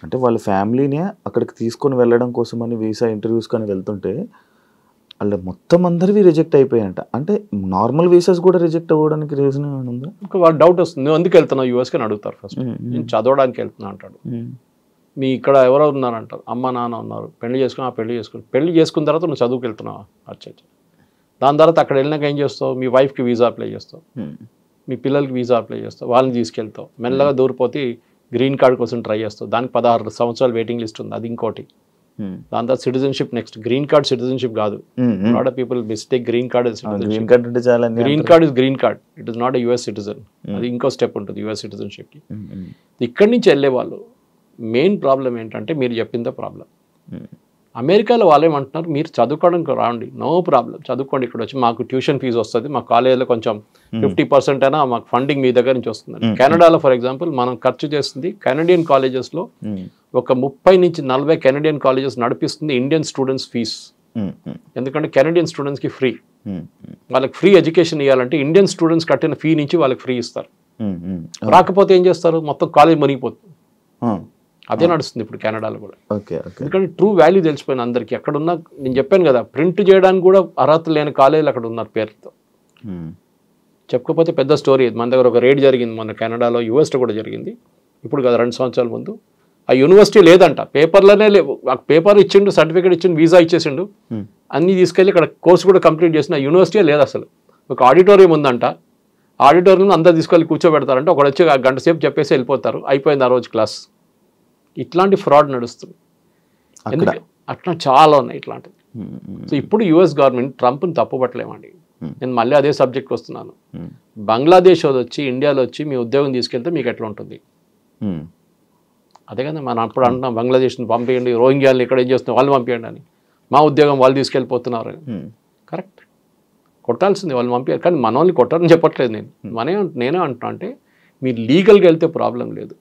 అంటే వాళ్ళ ఫ్యామిలీనే అక్కడికి తీసుకొని వెళ్ళడం కోసమని వీసా ఇంటర్వ్యూస్ కానీ వెళ్తుంటే వాళ్ళ మొత్తం అందరివి రిజెక్ట్ అయిపోయాయంట. అంటే నార్మల్ వీసాస్ కూడా రిజెక్ట్ అవ్వడానికి రీజన్ ఉందా? వాళ్ళ డౌట్ వస్తుంది, నువ్వు ఎందుకు వెళ్తున్నావు యూఎస్కి అని అడుగుతారు. ఫస్ట్ నేను చదవడానికి వెళ్తున్నా అంటాడు. మీ ఇక్కడ ఎవరో ఉన్నారంటారు, అమ్మ నాన్న ఉన్నారు, పెళ్లి చేసుకున్న తర్వాత నువ్వు చదువుకు వెళ్తున్నావు. అచ్చా, దాని తర్వాత అక్కడ వెళ్ళినాక ఏం చేస్తావు, మీ వైఫ్కి వీసా అప్లై చేస్తావు, మీ పిల్లలకి వీసా అప్లై చేస్తావు, వాళ్ళని తీసుకెళ్తావు, మెల్లగా దూరిపోతే గ్రీన్ కార్డ్ కోసం ట్రై చేస్తావు. దానికి 16 సంవత్సరాలు వెయిటింగ్ లిస్ట్ ఉంది, అది ఇంకోటి. దాని తర్వాత citizenship next. Green card citizenship కాదు. Lot of people mistake green card green card is green card, it is not a US citizen. అది ఇంకో స్టెప్ ఉంటుంది US సిటిజన్షిప్కి. ఇక్కడి నుంచి వెళ్ళే వాళ్ళు మెయిన్ ప్రాబ్లం ఏంటంటే మీరు చెప్పిందే ప్రాబ్లం. అమెరికాలో వాళ్ళు ఏమంటున్నారు, మీరు చదువుకోవడానికి రాండి, నో ప్రాబ్లం, చదువుకోండి, ఇక్కడ వచ్చి మాకు ట్యూషన్ ఫీజు వస్తుంది, మా కాలేజీలో కొంచెం 50% అయినా మాకు ఫండింగ్ మీ దగ్గర నుంచి వస్తుంది. కెనడాలో ఫర్ ఎగ్జాంపుల్ మనం ఖర్చు చేస్తుంది కెనడియన్ కాలేజెస్లో ఒక 30 నుంచి 40 కెనడియన్ కాలేజెస్ నడిపిస్తుంది ఇండియన్ స్టూడెంట్స్ ఫీజ్. ఎందుకంటే కెనడియన్ స్టూడెంట్స్కి ఫ్రీ, వాళ్ళకి ఫ్రీ ఎడ్యుకేషన్ ఇవ్వాలంటే ఇండియన్ స్టూడెంట్స్ కట్టిన ఫీ నుంచి వాళ్ళకి ఫ్రీ ఇస్తారు. రాకపోతే ఏం చేస్తారు, మొత్తం కాలేజ్ మునిగిపోతుంది. అదే నడుస్తుంది ఇప్పుడు కెనడాలో కూడా. ఎందుకంటే ట్రూ వాల్యూ తెలిసిపోయింది అందరికీ. అక్కడ ఉన్న, నేను చెప్పాను కదా, ప్రింట్ చేయడానికి కూడా అర్హత లేని కాలేజీలు అక్కడ ఉన్నారు పేరుతో. చెప్పకపోతే పెద్ద స్టోరీ. మన దగ్గర ఒక రేడ్ జరిగింది మొన్న కెనడాలో, యూఎస్లో కూడా జరిగింది. ఇప్పుడు కదా 2 సంవత్సరాల ముందు. ఆ యూనివర్సిటీ లేదంట, పేపర్లోనే లేవు. పేపర్ ఇచ్చిండు, సర్టిఫికేట్ ఇచ్చిండు, వీసా ఇచ్చేసిండు, అన్నీ తీసుకెళ్ళి ఇక్కడ కోర్సు కూడా కంప్లీట్ చేసిన యూనివర్సిటీ లేదు అసలు. ఒక ఆడిటోరియం ఉందంట, ఆడిటోరియం అందరు తీసుకెళ్ళి కూర్చోబెడతారంటే ఒకడు వచ్చి 1 గంట సేపు చెప్పేసి వెళ్ళిపోతారు, అయిపోయింది ఆ రోజు క్లాస్. ఇట్లాంటి ఫ్రాడ్ నడుస్తుంది. ఎందుకంటే అట్లా చాలా ఉన్నాయి ఇట్లాంటివి. సో ఇప్పుడు US గవర్నమెంట్ ట్రంప్ని తప్పుపట్టలేమండి. నేను మళ్ళీ అదే సబ్జెక్ట్కి వస్తున్నాను. బంగ్లాదేశ్ వచ్చి ఇండియాలో వచ్చి మీ ఉద్యోగం తీసుకెళ్తే మీకు ఎట్లా ఉంటుంది? అదే కదా మనం అప్పుడు అంటున్నాం, బంగ్లాదేశ్ని పంపించండి, రోహింగ్యాలను ఇక్కడ ఏం చేస్తున్నాం వాళ్ళు పంపించండి అని. మా ఉద్యోగం వాళ్ళు తీసుకెళ్ళిపోతున్నారు. కరెక్ట్, కొట్టాల్సింది వాళ్ళు పంపించారు. కానీ మన వాళ్ళని కొట్టారని చెప్పట్లేదు నేను. నేనే అంటున్నా, అంటే మీరు లీగల్గా వెళ్తే ప్రాబ్లం లేదు.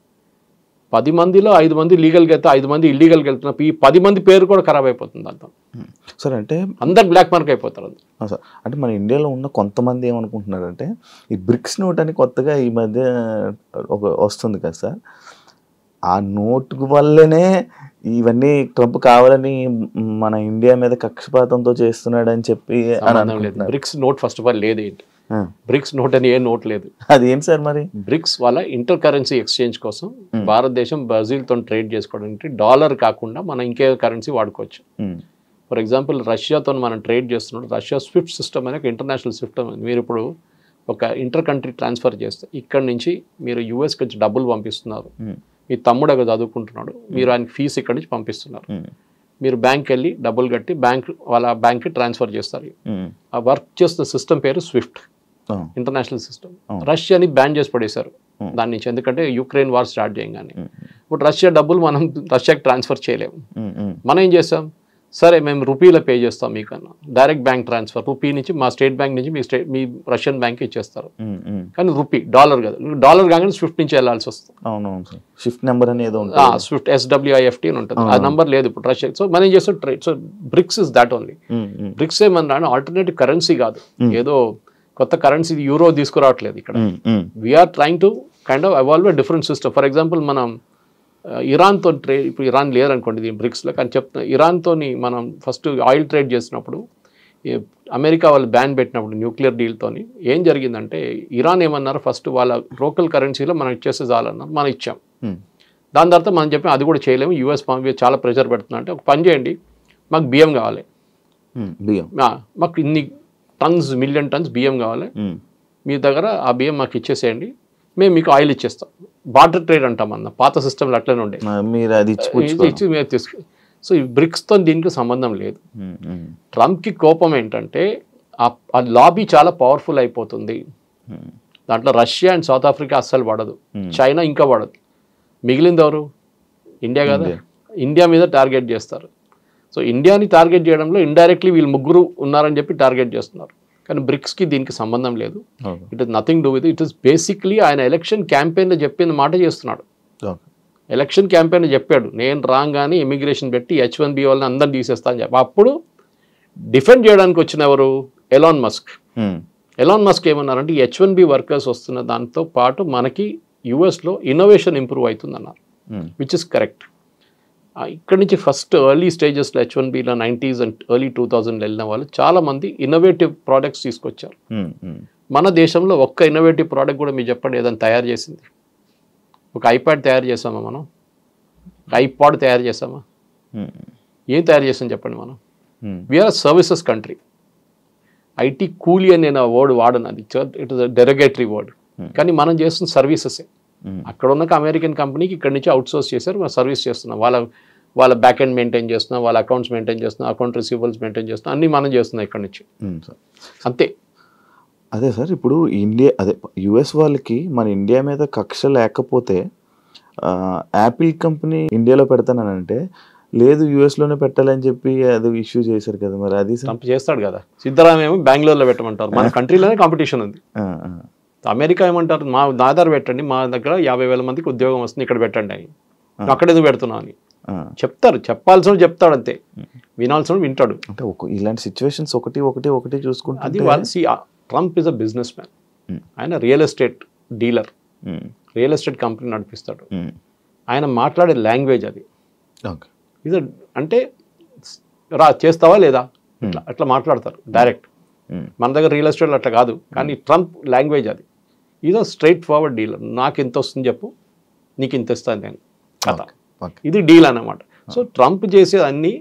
10 మందిలో 5 మంది లీగల్గా వెళ్తే 5 మంది ఇల్లీగల్గా వెళ్తున్నారు. ఈ 10 మంది పేరు కూడా ఖరాబ్ అయిపోతుంది దాంతో. సార్ అంటే అందరు బ్లాక్ మార్క్ అయిపోతారు. సార్ అంటే మన ఇండియాలో ఉన్న కొంతమంది ఏమనుకుంటున్నారంటే ఈ బ్రిక్స్ నోట్ అని కొత్తగా ఈ మధ్య వస్తుంది కదా సార్, ఆ నోట్ వల్లనే ఇవన్నీ ట్రంప్ కావాలని మన ఇండియా మీద కక్షపాతంతో చేస్తున్నాడు అని చెప్పి BRICS note first of all లేదు. ఏంటి బ్రిక్స్ నోట్ అని ఏ నోట్ లేదు. అది ఏం సార్ మరి? బ్రిక్స్ వాళ్ళ ఇంటర్ కరెన్సీ ఎక్స్చేంజ్ కోసం భారతదేశం బ్రెజిల్తో ట్రేడ్ చేసుకోవడానికి డాలర్ కాకుండా మనం ఇంకే కరెన్సీ వాడుకోవచ్చు. ఫర్ ఎగ్జాంపుల్ రష్యాతో మనం ట్రేడ్ చేస్తున్నాడు. రష్యా స్విఫ్ట్ సిస్టమ్ అనే ఒక ఇంటర్నేషనల్ సిస్టమ్. మీరు ఇప్పుడు ఒక ఇంటర్ కంట్రీ ట్రాన్స్ఫర్ చేస్తే ఇక్కడ నుంచి మీరు యూఎస్కి వచ్చి డబ్బులు పంపిస్తున్నారు. మీ తమ్ముడు అక్కడ చదువుకుంటున్నాడు, మీరు ఆయనకి ఫీజు ఇక్కడ నుంచి పంపిస్తున్నారు. మీరు బ్యాంక్ వెళ్ళి డబ్బులు కట్టి వాళ్ళ బ్యాంక్కి ట్రాన్స్ఫర్ చేస్తారు. ఆ వర్క్ చేస్తున్న సిస్టమ్ పేరు స్విఫ్ట్, ఇంటర్నేషనల్ సిస్టమ్. రష్యాని బ్యాన్ చేసి పడేశారు దాని నుంచి, ఎందుకంటే యుక్రెయిన్ వార్ స్టార్ట్ చేయగానే. ఇప్పుడు రష్యా డబ్బులు మనం రష్యాకి ట్రాన్స్ఫర్ చేయలేము. మనం ఏం చేస్తాం, సరే మేము రూపీలో పే చేస్తాం మీకన్నా, డైరెక్ట్ బ్యాంక్ ట్రాన్స్ఫర్ రూపీ నుంచి మా స్టేట్ బ్యాంక్ నుంచి మీ రష్యన్ బ్యాంక్కి ఇచ్చేస్తారు. కానీ రూపీ, డాలర్ కదా, డాలర్ కాగానే స్విఫ్ట్ నుంచి వెళ్ళాల్సి వస్తుంది. అవునవును, స్విఫ్ట్ నెంబర్ అనేది స్విఫ్ట్ SWIFT అని ఉంటుంది. ఆ నెంబర్ లేదు ఇప్పుడు రష్యా. సో మనం ఏం చేస్తాం trade. So BRICS is that only. BRICS ఏమన్నా ఆల్టర్నేటివ్ కరెన్సీ కాదు, ఏదో కొత్త కరెన్సీ యూరో తీసుకురావట్లేదు ఇక్కడ. We're trying to kind of evolve different system. For example మనం ఇరాన్తో ట్రేడ్, ఇప్పుడు ఇరాన్ లేదనుకోండి దీని బ్రిక్స్లో, కానీ చెప్తున్నా ఇరాన్తో మనం ఫస్ట్ ఆయిల్ ట్రేడ్ చేసినప్పుడు అమెరికా వాళ్ళు బ్యాన్ పెట్టినప్పుడు న్యూక్లియర్ డీల్తోని ఏం జరిగిందంటే ఇరాన్ ఏమన్నారు, ఫస్ట్ వాళ్ళ లోకల్ కరెన్సీలో మనం ఇచ్చేస్తే చాలన్నారు, మనం ఇచ్చాం. దాని తర్వాత మనం చెప్పాం అది కూడా చేయలేము, యూఎస్ చాలా ప్రెషర్ పెడుతున్నా అంటే ఒక పని చేయండి, మాకు బియ్యం కావాలి, మాకు ఇన్ని టన్స్ మిలియన్ టన్స్ బియ్యం కావాలి, మీ దగ్గర ఆ బియ్యం మాకు ఇచ్చేసేయండి, మేము మీకు ఆయిల్ ఇచ్చేస్తాం. బార్టర్ ట్రేడ్ అంటాం అన్న, పాత సిస్టమ్లో అట్లనే ఉండే, మీరు అది ఇచ్చి మీరు తీసుకు. సో ఈ బ్రిక్స్తో దీనికి సంబంధం లేదు. ట్రంప్కి కోపం ఏంటంటే ఆ లాబీ చాలా పవర్ఫుల్ అయిపోతుంది. దాంట్లో రష్యా అండ్ సౌత్ ఆఫ్రికా అస్సలు పడదు, చైనా ఇంకా పడదు, మిగిలింది ఎవరు? ఇండియా కదా. ఇండియా మీద టార్గెట్ చేస్తారు. సో ఇండియాని టార్గెట్ చేయడంలో ఇండైరెక్ట్లీ వీళ్ళు ముగ్గురు ఉన్నారని చెప్పి టార్గెట్ చేస్తున్నారు. కానీ బ్రిక్స్కి దీనికి సంబంధం లేదు. It is nothing do with. It is basically ఆయన ఎలక్షన్ క్యాంపెయిన్లో చెప్పిన మాట చేస్తున్నాడు. ఎలక్షన్ క్యాంపెయిన్లో చెప్పాడు, నేను రాగానే ఇమిగ్రేషన్ పెట్టి H1B వాళ్ళని అందరిని తీసేస్తా అని చెప్పి. అప్పుడు డిఫెండ్ చేయడానికి వచ్చిన ఎవరు? Elon Musk. ఎలాన్ మస్క్ ఏమన్నారంటే H1B వర్కర్స్ వస్తున్న దాంతో పాటు మనకి యుఎస్లో ఇన్నోవేషన్ ఇంప్రూవ్ అవుతుందన్నారు, విచ్ ఇస్ కరెక్ట్. ఇక్కడ నుంచి ఫస్ట్ ఎర్లీ స్టేజెస్లో H1Bలో 90s అండ్ ఎర్లీ 2000 వెళ్ళిన వాళ్ళు చాలామంది ఇన్నోవేటివ్ ప్రోడక్ట్స్ తీసుకొచ్చారు. మన దేశంలో ఒక్క ఇన్నోవేటివ్ ప్రోడక్ట్ కూడా మీరు చెప్పండి ఏదైనా తయారు చేసింది. ఒక ఐప్యాడ్ తయారు చేసామా మనం? ఒక ఐపాడ్ తయారు చేసామా? ఏం తయారు చేసాం చెప్పండి మనం? We are services country. ఐటీ కూలీ అని నేను వర్డ్ వాడను, అది it is a derogatory word. కానీ మనం చేస్తున్న సర్వీసెసే. అక్కడ ఉన్న అమెరికన్ కంపెనీకి ఇక్కడ నుంచి అవుట్ సోర్స్ చేశారు, మనం సర్వీస్ చేస్తున్నాం. వాళ్ళ బ్యాక్ ఎండ్ మెయింటైన్ చేస్తున్నాం, వాళ్ళ అకౌంట్స్ మెయింటైన్ చేస్తున్నాం, అకౌంట్ రిసీవబుల్స్ మెయింటైన్ చేస్తున్నాం, అన్నీ మనం చేస్తున్నాం ఇక్కడ నుంచి. అంతే. అదే సార్, ఇప్పుడు ఇండియా యుఎస్ వాళ్ళకి మన ఇండియా మీద కక్ష లేకపోతే యాపిల్ కంపెనీ ఇండియాలో పెడతానంటే లేదు యుఎస్లోనే పెట్టాలని చెప్పి అది ఇష్యూ చేశారు కదా, మరి అది చేస్తాడు కదా. సిద్ధరామయ్య ఏమో బెంగళూరులో పెట్టమంటారు, మన కంట్రీలోనే కాంపిటీషన్ ఉంది. అమెరికా ఏమంటారు, మా ఆధార్ పెట్టండి, మా దగ్గర 50,000 మందికి ఉద్యోగం వస్తుంది, ఇక్కడ పెట్టండి అని. అక్కడ ఎందుకు పెడుతున్నావు అని చెప్తారు. చెప్పాల్సిన చెప్తాడు అంతే, వినాల్సిన వింటాడు. అంటే ఇలాంటి సిచ్యువేషన్స్ ఒకటి చూసుకుంటే అది Trump is a businessman. ఆయన real estate dealer, real estate company నడిపిస్తాడు. ఆయన మాట్లాడే లాంగ్వేజ్ అది ఇది అంటే చేస్తావా లేదా అట్లా మాట్లాడతారు డైరెక్ట్. మన దగ్గర రియల్ ఎస్టేట్ అట్లా కాదు, కానీ ట్రంప్ లాంగ్వేజ్ అది. ఇదో స్ట్రైట్ ఫార్వర్డ్ డీలర్. నాకు ఎంత వస్తుంది చెప్పు, నీకు ఇంత ఇస్తాను నేను కథ, ఇది డీల్ అన్నమాట. సో ట్రంప్ చేసేది అన్నీ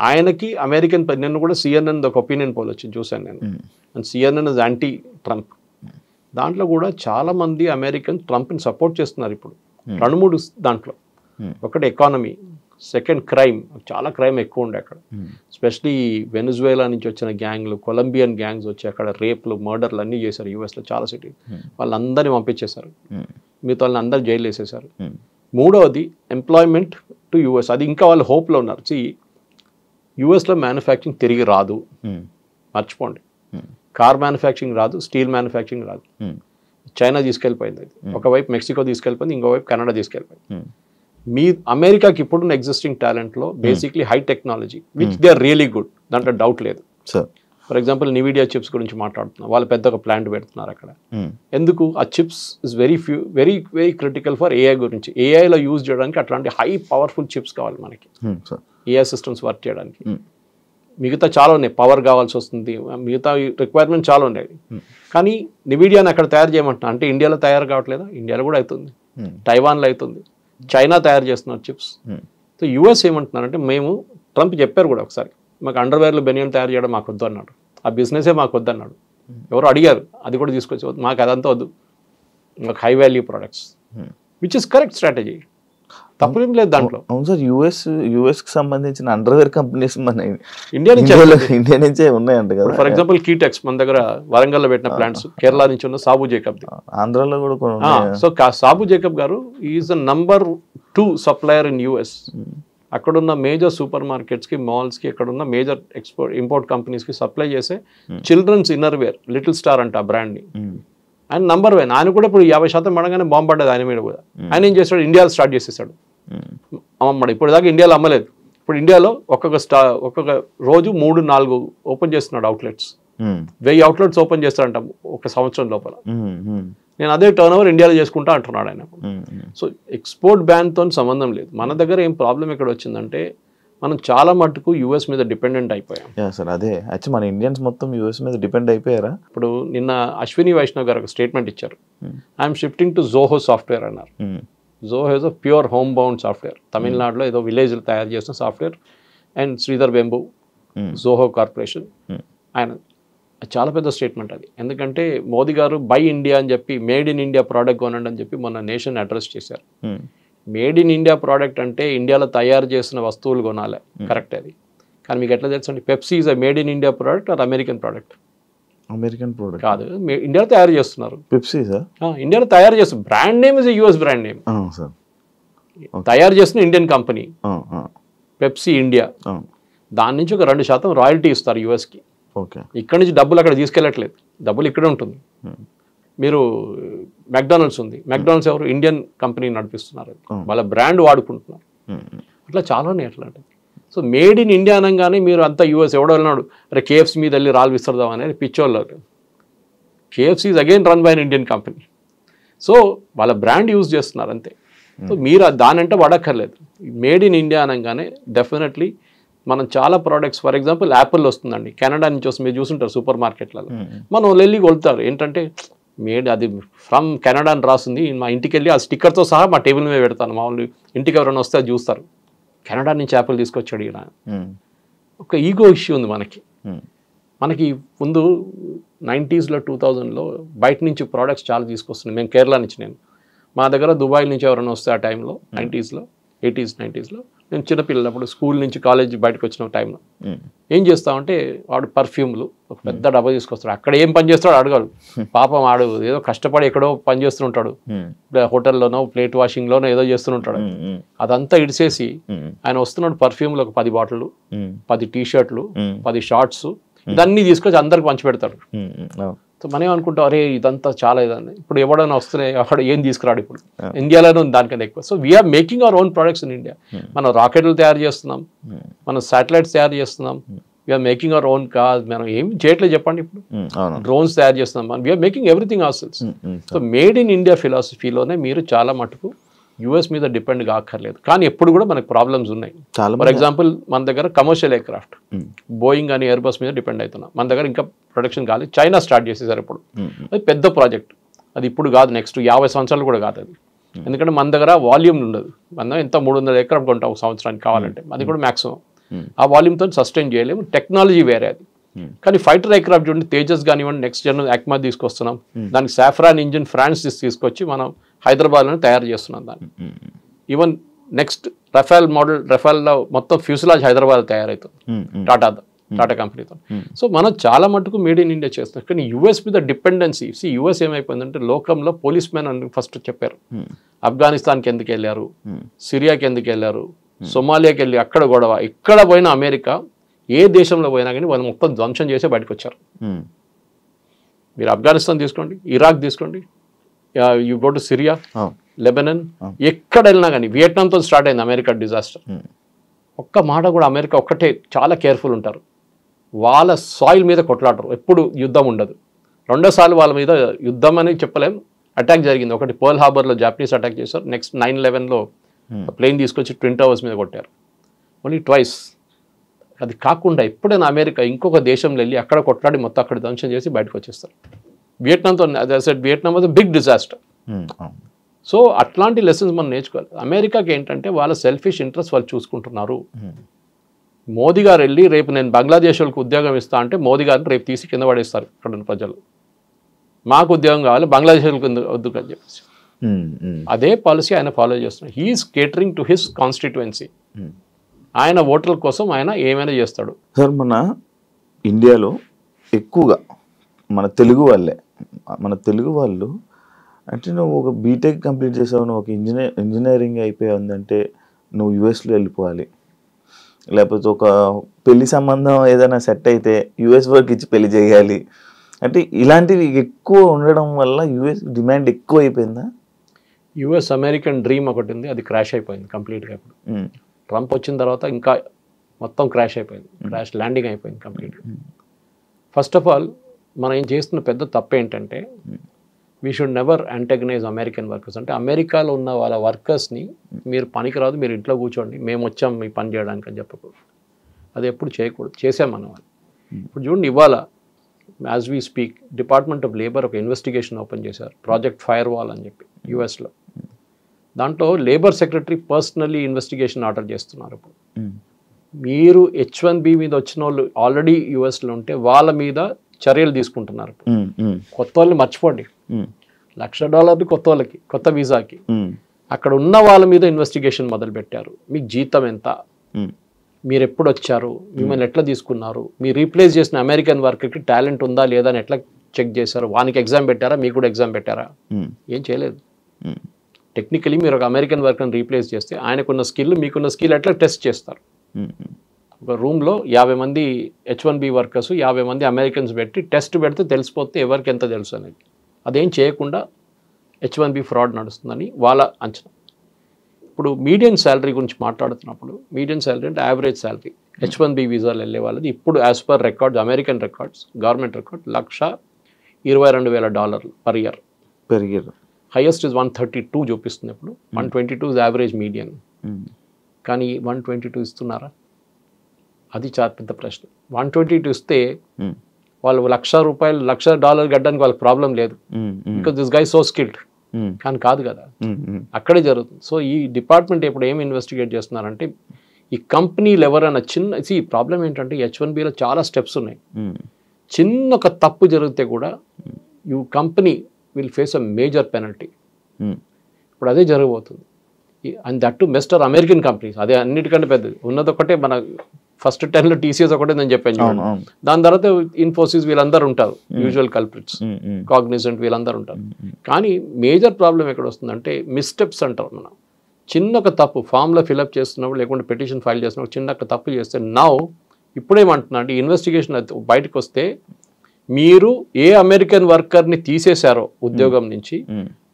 ఆయనకి అమెరికన్. నేను కూడా CNN ఒక ఒపీనియన్ పోల్ వచ్చింది చూశాను నేను, and CNN is anti Trump. దాంట్లో కూడా చాలా మంది అమెరికన్ ట్రంప్ని సపోర్ట్ చేస్తున్నారు ఇప్పుడు. 2-3 దాంట్లో, ఒకటి ఎకానమీ, సెకండ్ క్రైమ్. చాలా క్రైమ్ ఎక్కువ ఉండే అక్కడ, ఎస్పెషలీ వెనిజువేలా నుంచి వచ్చిన గ్యాంగ్లు, కొలంబియన్ గ్యాంగ్స్ వచ్చి అక్కడ రేప్లు, మర్డర్లు అన్నీ చేశారు యూఎస్లో చాలా సిటీ. వాళ్ళందరినీ పంపించేశారు, మిగతా వాళ్ళని అందరు జైలు వేసేసారు. మూడవది ఎంప్లాయ్మెంట్ టు యూఎస్, అది ఇంకా వాళ్ళు హోప్లో ఉన్నారు. యూఎస్లో మ్యానుఫ్యాక్చరింగ్ తిరిగి రాదు, మర్చిపోండి. కార్ మ్యానుఫ్యాక్చరింగ్ రాదు, స్టీల్ మ్యానుఫ్యాక్చరింగ్ రాదు. చైనా తీసుకెళ్ళిపోయింది, ఒకవైపు మెక్సికో తీసుకెళ్ళిపోయింది, ఇంకోవైపు కెనడా తీసుకెళ్ళిపోయింది. మీ అమెరికాకి ఇప్పుడున్న ఎగ్జిస్టింగ్ టాలెంట్లో basically high technology which they are really good, దాంట్లో డౌట్ లేదు. ఫర్ ఎగ్జాంపుల్ NVIDIA చిప్స్ గురించి మాట్లాడుతున్నాం, వాళ్ళు పెద్ద ఒక ప్లాంట్ పెడుతున్నారు అక్కడ. ఎందుకు ఆ chips is very very critical for AI గురించి. ఏఐలో యూజ్ చేయడానికి అట్లాంటి హై పవర్ఫుల్ చిప్స్ కావాలి మనకి, AI సిస్టమ్స్ వర్క్ చేయడానికి. మిగతా చాలా ఉన్నాయి, పవర్ కావాల్సి వస్తుంది, మిగతా రిక్వైర్మెంట్ చాలా ఉన్నాయి. కానీ NVIDIAని అక్కడ తయారు చేయమంటున్నా అంటే ఇండియాలో తయారు కావట్లేదా? ఇండియాలో కూడా అవుతుంది, తైవాన్లో అవుతుంది, చైనా తయారు చేస్తున్నారు చిప్స్. సో US ఏమంటున్నారంటే, మేము ట్రంప్ చెప్పారు కూడా ఒకసారి, మాకు అండర్వేర్లు బెనియన్ తయారు చేయడం మాకు వద్దు అన్నాడు, ఆ బిజినెసే మాకు వద్దు అన్నాడు. ఎవరు అడిగారు, అది కూడా తీసుకొచ్చి మాకు అదంతా వద్దు, మాకు high value products, which is correct strategy, తప్పేం లేదు దాంట్లో. అవును సార్, యుఎస్కి సంబంధించిన అండర్వేర్ కంపెనీస్ మన ఇండియా నుంచే ఉన్నాయంట కదా. ఫర్ ఎగ్జాంపుల్ కీటెక్స్ మన దగ్గర వరంగల్లో పెట్టిన ప్లాంట్స్, కేరళ నుంచి ఉన్న సాబు జేకబ్, ఆంధ్రాలో కూడా. సో సాబు జేకబ్ గారు is the number 2 supplier in US. అక్కడున్న మేజర్ సూపర్ మార్కెట్స్కి, మాల్స్కి, అక్కడున్న మేజర్ ఇంపోర్ట్ కంపెనీస్కి సప్లై చేసే చిల్డ్రన్స్ ఇన్నర్వేర్ లిటిల్ స్టార్ అంట ఆ బ్రాండ్ని. ఆయన నంబర్ 1. ఆయన కూడా ఇప్పుడు 50% పడగానే బాంబు పడ్డది ఆయన మీద కూడా. ఆయన ఏం చేస్తాడు, ఇండియాలో స్టార్ట్ చేసేసాడు అమ్మమ్మడు. ఇప్పుడు దాకా ఇండియాలో అమ్మలేదు, ఇప్పుడు ఇండియాలో ఒక్కొక్క రోజు 3-4 ఓపెన్ చేస్తున్నాడు అవుట్లెట్స్. 1000 అవుట్లెట్స్ ఓపెన్ చేస్తాడంట ఒక సంవత్సరం లోపల. నేను అదే టర్న్ ఓవర్ ఇండియాలో చేసుకుంటా అంటున్నాడు ఆయన. సో ఎక్స్పోర్ట్ బ్యాన్తో సంబంధం లేదు. మన దగ్గర ఏం ప్రాబ్లం ఎక్కడ వచ్చిందంటే, మనం చాలా మటుకు US మీద డిపెండెంట్ అయిపోయాం. సార్ అదే యాక్చువల్లీ మన ఇండియన్స్ మొత్తం US మీద డిపెండ్ అయిపోయారా? ఇప్పుడు నిన్న అశ్విని వైష్ణవ్ గారు ఒక స్టేట్మెంట్ ఇచ్చారు, I'm shifting to Zoho software అన్నారు. Zoho is a pure home bound software, తమిళనాడులో ఏదో విలేజ్లో తయారు చేసిన software. And Sridhar Vembu, Zoho corporation, ఆయన చాలా పెద్ద స్టేట్మెంట్ అది. ఎందుకంటే మోదీ గారు బై ఇండియా అని చెప్పి, మేడ్ ఇన్ ఇండియా ప్రోడక్ట్ కొనండి అని చెప్పి మొన్న నేషన్ అడ్రస్ చేశారు. మేడ్ ఇన్ ఇండియా ప్రోడక్ట్ అంటే ఇండియాలో తయారు చేసిన వస్తువులు కొనాలి, కరెక్ట్ అది. కానీ మీకు ఎట్లా తెలుసు అండి, Pepsi is a made in India product or American product? American product కాదు, ఇండియాలో తయారు చేస్తున్నారు. పెప్సీ సార్ ఇండియాలో తయారు చేస్తున్నారు, brand name is US brand name, తయారు చేస్తున్న ఇండియన్ కంపెనీ పెప్సీ ఇండియా. దాని నుంచి ఒక 2% రాయల్టీ ఇస్తారు USకి. ఇక్కడ నుంచి డబ్బులు అక్కడ తీసుకెళ్ళట్లేదు, డబ్బులు ఇక్కడే ఉంటుంది. మీరు మెక్డానల్డ్స్ ఉంది, మెక్డానల్డ్స్ ఎవరు, ఇండియన్ కంపెనీ నడిపిస్తున్నారు, వాళ్ళ బ్రాండ్ వాడుకుంటున్నారు. అట్లా చాలా ఉన్నాయి అట్లాంటివి. సో మేడ్ ఇన్ ఇండియా అనగానే మీరు అంతా US ఎవడో వెళ్ళినాడు, అరే KFC మీద వెళ్ళి రాళ్ళు విసరదాం అనేది పిచ్చోళ్ళు. KFC is again run by an Indian company. So వాళ్ళ బ్రాండ్ యూజ్ చేస్తున్నారు అంతే. సో మీరు దానంటే వాడక్కర్లేదు. మేడ్ ఇన్ ఇండియా అనగానే డెఫినెట్లీ మనం చాలా ప్రోడక్ట్స్, ఫర్ ఎగ్జాంపుల్ యాపిల్ వస్తుందండి, కెనడా నుంచి వస్తుంది, మీరు చూసుంటారు సూపర్ మార్కెట్లలో. మనం వెళ్ళి కొలుతారు ఏంటంటే మేడ్, అది ఫ్రమ్ కెనడా అని రాస్తుంది, మా ఇంటికి వెళ్ళి ఆ స్టిక్కర్తో సహా మా టేబుల్ మీద పెడతాను. మా వాళ్ళు ఇంటికి ఎవరైనా వస్తే అది చూస్తారు, కెనడా నుంచి యాపిల్ తీసుకొచ్చాడు ఈయన. ఒక ఈగో ఇష్యూ ఉంది మనకి ముందు 90s 2000లో బయట నుంచి ప్రోడక్ట్స్ చాలా తీసుకొస్తున్నాయి. మేము కేరళ నుంచి, మా దగ్గర దుబాయ్ నుంచి ఎవరైనా వస్తే ఆ టైంలో 80s 90s నేను చిన్నపిల్లలప్పుడు స్కూల్ నుంచి కాలేజ్ బయటకు వచ్చిన టైంలో ఏం చేస్తామంటే, వాడు పర్ఫ్యూమ్లు ఒక పెద్ద డబ్బా తీసుకొస్తాడు. అక్కడ ఏం పని చేస్తాడు అడగాడు, పాపం ఆడు ఏదో కష్టపడి ఎక్కడో పని చేస్తుంటాడు, హోటల్లోనో ప్లేట్ వాషింగ్లోనో ఏదో చేస్తుంటాడు. అదంతా ఇడిసేసి ఆయన వస్తున్నాడు పర్ఫ్యూమ్లు ఒక 10 బాటిళ్ళు, 10 టీ-షర్ట్లు, 10 షార్ట్స్, ఇదన్నీ తీసుకొచ్చి అందరికి పంచి పెడతాడు. సో మనం ఏమనుకుంటాం, అరే ఇదంతా చాలా ఇదని. ఇప్పుడు ఎవడైనా వస్తున్నాయి, అక్కడ ఏం తీసుకురాడు. ఇప్పుడు ఇండియాలోనే ఉంది దానికన్నా ఎక్కువ. So we are making our own products in India. మనం రాకెట్లు తయారు చేస్తున్నాం, మనం శాటిలైట్స్ తయారు చేస్తున్నాం, we are making our own car. మనం ఏం చేయట్లేదు చెప్పండి, ఇప్పుడు డ్రోన్స్ తయారు చేస్తున్నాం, we are making everything ourselves. So made in India ఫిలాసఫీలోనే మీరు చాలా మటుకు US మీద డిపెండ్ కాక్కర్లేదు. కానీ ఎప్పుడు కూడా మనకు ప్రాబ్లమ్స్ ఉన్నాయి. ఫర్ ఎగ్జాంపుల్ మన దగ్గర కమర్షియల్ ఎయిర్క్రాఫ్ట్, బోయింగ్ అని ఎయిర్బస్ మీద డిపెండ్ అవుతున్నాం. మన దగ్గర ఇంకా ప్రొడక్షన్ కాలేదు, చైనా స్టార్ట్ చేసేసారు ఇప్పుడు. అది పెద్ద ప్రాజెక్ట్, అది ఇప్పుడు కాదు, నెక్స్ట్ 50 సంవత్సరాలు కూడా కాదు అది. ఎందుకంటే మన దగ్గర వాల్యూమ్ ఉండదు. మనం ఎంత 300 ఎయిర్క్రాఫ్ట్ కొంటాం ఒక సంవత్సరానికి కావాలంటే, అది కూడా మ్యాక్సిమం. ఆ వాల్యూమ్తో సస్టైన్ చేయలేము, టెక్నాలజీ వేరే అది. కానీ ఫైటర్ ఎయిర్క్రాఫ్ట్ చూడండి, తేజస్ కానివ్వండి, నెక్స్ట్ జన్ అక్మా తీసుకొస్తున్నాం, దానికి సాఫ్రాన్ ఇంజిన్ ఫ్రాన్స్ తీసుకొచ్చి మనం హైదరాబాద్లోనే తయారు చేస్తున్నాం దాన్ని. ఈవెన్ నెక్స్ట్ రఫేల్ మోడల్, రఫేల్లో మొత్తం ఫ్యూసిలాజ్ హైదరాబాద్ తయారవుతుంది టాటా కంపెనీతో. సో మనం చాలా మటుకు మేడ్ ఇన్ ఇండియా చేస్తున్నాం. కానీ US మీద డిపెండెన్సీ, US ఏమైపోయిందంటే, లోకంలో పోలీస్ మ్యాన్ అని ఫస్ట్ చెప్పారు, ఆఫ్ఘనిస్తాన్కి ఎందుకు వెళ్ళారు, సిరియాకి ఎందుకు వెళ్ళారు, సొమాలియాకి వెళ్ళి అక్కడ గొడవ, ఎక్కడ పోయినా అమెరికా ఏ దేశంలో పోయినా కానీ వాళ్ళు మొత్తం ధ్వంసం చేసే బయటకు వచ్చారు. మీరు ఆఫ్ఘనిస్తాన్ తీసుకోండి, ఇరాక్ తీసుకోండి, you go to Syria, Lebanon, ఎక్కడ వెళ్ళినా కానీ, వియట్నాంతో స్టార్ట్ అయింది అమెరికా డిజాస్టర్. ఒక్క మాట కూడా అమెరికా ఒక్కటే చాలా కేర్ఫుల్ ఉంటారు. వాళ్ళ సాయిల్ మీద కొట్లాడరు, ఎప్పుడు యుద్ధం ఉండదు. రెండోసార్లు వాళ్ళ మీద యుద్ధం అని చెప్పలేం, అటాక్ జరిగింది. ఒకటి పర్ల్ హార్బర్లో జాపనీస్ అటాక్ చేశారు, నెక్స్ట్ 9/11లో ప్లేన్ తీసుకొచ్చి ట్విన్ టవర్స్ మీద కొట్టారు. Only twice. అది కాకుండా ఎప్పుడైనా అమెరికా ఇంకొక దేశంలో వెళ్ళి అక్కడ కొట్లాడి మొత్తం అక్కడ ధ్వంసం చేసి బయటకు వచ్చేస్తారు. వియట్నాంతో Vietnam was big disaster. So అట్లాంటి లెసన్స్ మనం నేర్చుకోవాలి. అమెరికాకి ఏంటంటే వాళ్ళ సెల్ఫిష్ ఇంట్రెస్ట్ వాళ్ళు చూసుకుంటున్నారు. మోదీ గారు వెళ్ళి రేపు నేను బంగ్లాదేశ్ వాళ్ళకి ఉద్యోగం ఇస్తా అంటే మోదీ గారిని రేపు తీసి కింద పడేస్తారు అక్కడ ఉన్న ప్రజలు. మాకు ఉద్యోగం కావాలి, బంగ్లాదేశ్ వాళ్ళకి వద్దు అని చెప్పేసి అదే పాలసీ ఆయన ఫాలో చేస్తున్నాడు. He's catering to his constituency. ఆయన ఓటర్ల కోసం ఆయన ఏమైనా చేస్తాడు. సార్ మన ఇండియాలో ఎక్కువగా మన తెలుగు వాళ్ళు అంటే నువ్వు ఒక బీటెక్ కంప్లీట్ చేసావు, నువ్వు ఒక ఇంజనీరింగ్ అయిపోయి ఉందంటే నువ్వు యుఎస్లో వెళ్ళిపోవాలి, లేకపోతే ఒక పెళ్లి సంబంధం ఏదైనా సెట్ అయితే యుఎస్ వర్క్ ఇచ్చి పెళ్లి చేయాలి అంటే ఇలాంటివి ఎక్కువ ఉండడం వల్ల యుఎస్ డిమాండ్ ఎక్కువ అయిపోయిందా? యుఎస్ అమెరికన్ డ్రీమ్ ఒకటి ఉంది, అది క్రాష్ అయిపోయింది కంప్లీట్గా. ఇప్పుడు ట్రంప్ వచ్చిన తర్వాత ఇంకా మొత్తం క్రాష్ అయిపోయింది, క్రాష్ ల్యాండింగ్ అయిపోయింది కంప్లీట్గా. ఫస్ట్ ఆఫ్ ఆల్ మనం ఏం చేస్తున్న పెద్ద తప్పు ఏంటంటే we should never antagonize American workers. అంటే అమెరికాలో ఉన్న వాళ్ళ వర్కర్స్ని మీరు పనికిరాదు, మీరు ఇంట్లో కూర్చోండి, మేము వచ్చాం మీ పని చేయడానికి అని చెప్పకూడదు. అది ఎప్పుడు చేయకూడదు, చేసాం మనం. ఇప్పుడు చూడండి, ఇవాళ as we speak department of labour ఒక ఇన్వెస్టిగేషన్ ఓపెన్ చేశారు, ప్రాజెక్ట్ ఫైర్ వాల్ అని చెప్పి యుఎస్లో. దాంట్లో labour secretary personally investigation order చేస్తున్నారు. ఇప్పుడు మీరు H1B మీద వచ్చిన వాళ్ళు ఆల్రెడీ యుఎస్లో ఉంటే వాళ్ళ మీద చర్యలు తీసుకుంటున్నారు. కొత్త వాళ్ళని మర్చిపోండి, $1,00,000 కొత్త వాళ్ళకి, కొత్త వీసాకి. అక్కడ ఉన్న వాళ్ళ మీద ఇన్వెస్టిగేషన్ మొదలు పెట్టారు. మీకు జీతం ఎంత, మీరు ఎప్పుడు వచ్చారు, మిమ్మల్ని ఎట్లా తీసుకున్నారు, మీరు రీప్లేస్ చేసిన అమెరికన్ వర్కర్కి టాలెంట్ ఉందా లేదా అని ఎట్లా చెక్ చేశారు, వానికి ఎగ్జామ్ పెట్టారా, మీకు కూడా ఎగ్జామ్ పెట్టారా? ఏం చేయలేదు. టెక్నికలీ మీరు ఒక అమెరికన్ వర్కర్ని రీప్లేస్ చేస్తే ఆయనకున్న స్కిల్ మీకున్న స్కిల్ ఎట్లా టెస్ట్ చేస్తారు. ఒక రూమ్లో 50 మంది H1B వర్కర్స్, 50 మంది అమెరికన్స్ పెట్టి టెస్ట్ పెడితే తెలిసిపోతే ఎవరికి ఎంత తెలుసు అనేది. అదేం చేయకుండా H1B ఫ్రాడ్ నడుస్తుందని వాళ్ళ అంచనా. ఇప్పుడు మీడియన్ శాలరీ గురించి మాట్లాడుతున్నప్పుడు, మీడియన్ శాలరీ అంటే యావరేజ్ శాలరీ H1B వీసాలు వెళ్ళే వాళ్ళది ఇప్పుడు as per records, American records, government record $1,22,000 per year. Highest is 132 చూపిస్తుంది. ఇప్పుడు 122 ఇస్ యావరేజ్ మీడియన్. కానీ 122 ఇస్తున్నారా? అది చాలా పెద్ద ప్రశ్న. 122 ఇస్తే వాళ్ళు $1,00,000 $1,00,000 గడ్డానికి వాళ్ళకి ప్రాబ్లం లేదు, because this guy so skilled. కానీ కాదు కదా, అక్కడే జరుగుతుంది. సో ఈ డిపార్ట్మెంట్ ఇప్పుడు ఏమి ఇన్వెస్టిగేట్ చేస్తున్నారంటే ఈ కంపెనీలు ఎవరైనా ఈ ప్రాబ్లం ఏంటంటే H1Bలో చాలా స్టెప్స్ ఉన్నాయి. చిన్న ఒక తప్పు జరిగితే కూడా company will face a major penalty. ఇప్పుడు అదే జరగబోతుంది. And that to mister American companies, అదే అన్నిటికంటే పెద్దది. ఉన్నది ఒకటే, మన ఫస్ట్ 10లో TCS ఒకటే నేను చెప్పాను. దాని తర్వాత ఇన్ఫోసిస్ వీళ్ళందరూ ఉంటారు, యూజువల్ కల్ప్రిట్స్, కాగ్నిజెంట్ వీళ్ళందరూ ఉంటారు. కానీ మేజర్ ప్రాబ్లం ఎక్కడ వస్తుందంటే మిస్టెప్స్ అంటారు. మనం చిన్న ఒక తప్పు ఫామ్లో ఫిల్అప్ చేస్తున్నప్పుడు, లేకుంటే పిటిషన్ ఫైల్ చేస్తున్నప్పుడు చిన్న ఒక తప్పు చేస్తే ఇప్పుడేమంటున్నా అంటే ఇన్వెస్టిగేషన్ బయటకు వస్తే మీరు ఏ అమెరికన్ వర్కర్ని తీసేశారో ఉద్యోగం నుంచి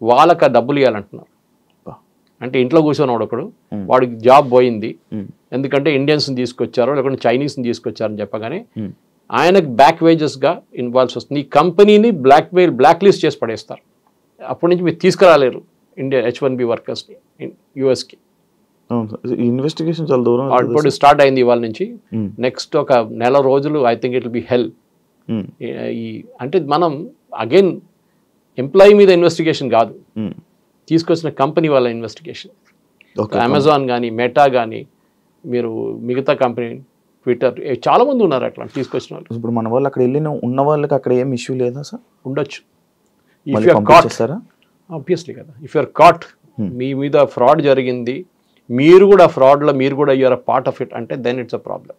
వాళ్ళకి ఆ డబ్బులు ఇవ్వాలంటున్నారు. అంటే ఇంట్లో కూర్చొని ఒకడు వాడికి జాబ్ పోయింది ఎందుకంటే ఇండియన్స్ని తీసుకొచ్చారో లేకుంటే చైనీస్ని తీసుకొచ్చారని చెప్పగానే ఆయనకు బ్యాక్ వేజెస్గా ఇన్వాల్వ్స్ వస్తుంది. ఈ కంపెనీని బ్లాక్ లిస్ట్ చేసి పడేస్తారు. అప్పటి నుంచి మీరు తీసుకురాలేరు ఇండియా H1B వర్కర్స్ని యుఎస్కి. ఇన్వెస్టిగేషన్ చాలా దూరం ఇప్పుడు స్టార్ట్ అయింది ఇవాళ నుంచి. నెక్స్ట్ ఒక నెల రోజులు I think it will be hell. అంటే మనం అగైన్ ఎంప్లాయీ మీద ఇన్వెస్టిగేషన్ కాదు, తీసుకొచ్చిన కంపెనీ వాళ్ళ ఇన్వెస్టిగేషన్. అమెజాన్ కానీ మెటా కానీ మీరు మిగతా కంపెనీ ట్విట్టర్ చాలా మంది ఉన్నారు అట్లా తీసుకొచ్చిన వాళ్ళు. ఇప్పుడు మన వాళ్ళు అక్కడ వెళ్ళిన ఉన్న వాళ్ళకి అక్కడ ఏం ఇష్యూ లేదా సార్? ఉండొచ్చు. ఆబ్వియస్లీ కదా, ఇఫ్ యూఆర్ కాట్, మీ మీద ఫ్రాడ్ జరిగింది, మీరు కూడా ఫ్రాడ్లో మీరు కూడా you're a part of it అంటే దెన్ ఇట్స్ అ ప్రాబ్లం.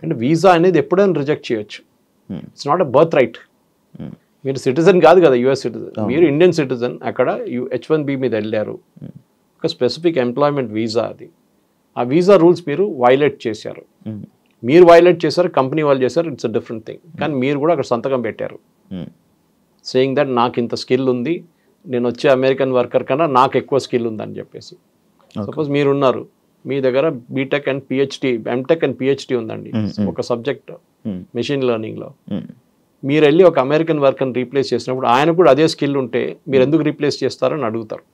అంటే వీసా అనేది ఎప్పుడైనా రిజెక్ట్ చేయొచ్చు. It's not a birth right. మీరు సిటిజన్ కాదు కదా, యుఎస్ సిటిజన్, మీరు ఇండియన్ సిటిజన్. అక్కడ H1B మీద వెళ్ళారు, ఒక స్పెసిఫిక్ ఎంప్లాయ్మెంట్ వీసా అది. ఆ వీసా రూల్స్ మీరు వైలేట్ చేశారు, మీరు వైలేట్ చేశారు, కంపెనీ వాళ్ళు చేశారు, ఇట్స్ అ డిఫరెంట్ థింగ్. కానీ మీరు కూడా అక్కడ సంతకం పెట్టారు సేయింగ్ దట్ నాకు ఇంత స్కిల్ ఉంది, నేను వచ్చే అమెరికన్ వర్కర్ కన్నా నాకు ఎక్కువ స్కిల్ ఉందని చెప్పేసి. సపోజ్ మీరున్నారు, మీ దగ్గర BTech and PhD, MTech and PhD ఉందండి ఒక సబ్జెక్ట్ మెషిన్ లెర్నింగ్లో. మీరు వెళ్ళి ఒక అమెరికన్ వర్కర్ని రీప్లేస్ చేసినప్పుడు ఆయన కూడా అదే స్కిల్ ఉంటే మీరు ఎందుకు రీప్లేస్ చేస్తారని అడుగుతారు.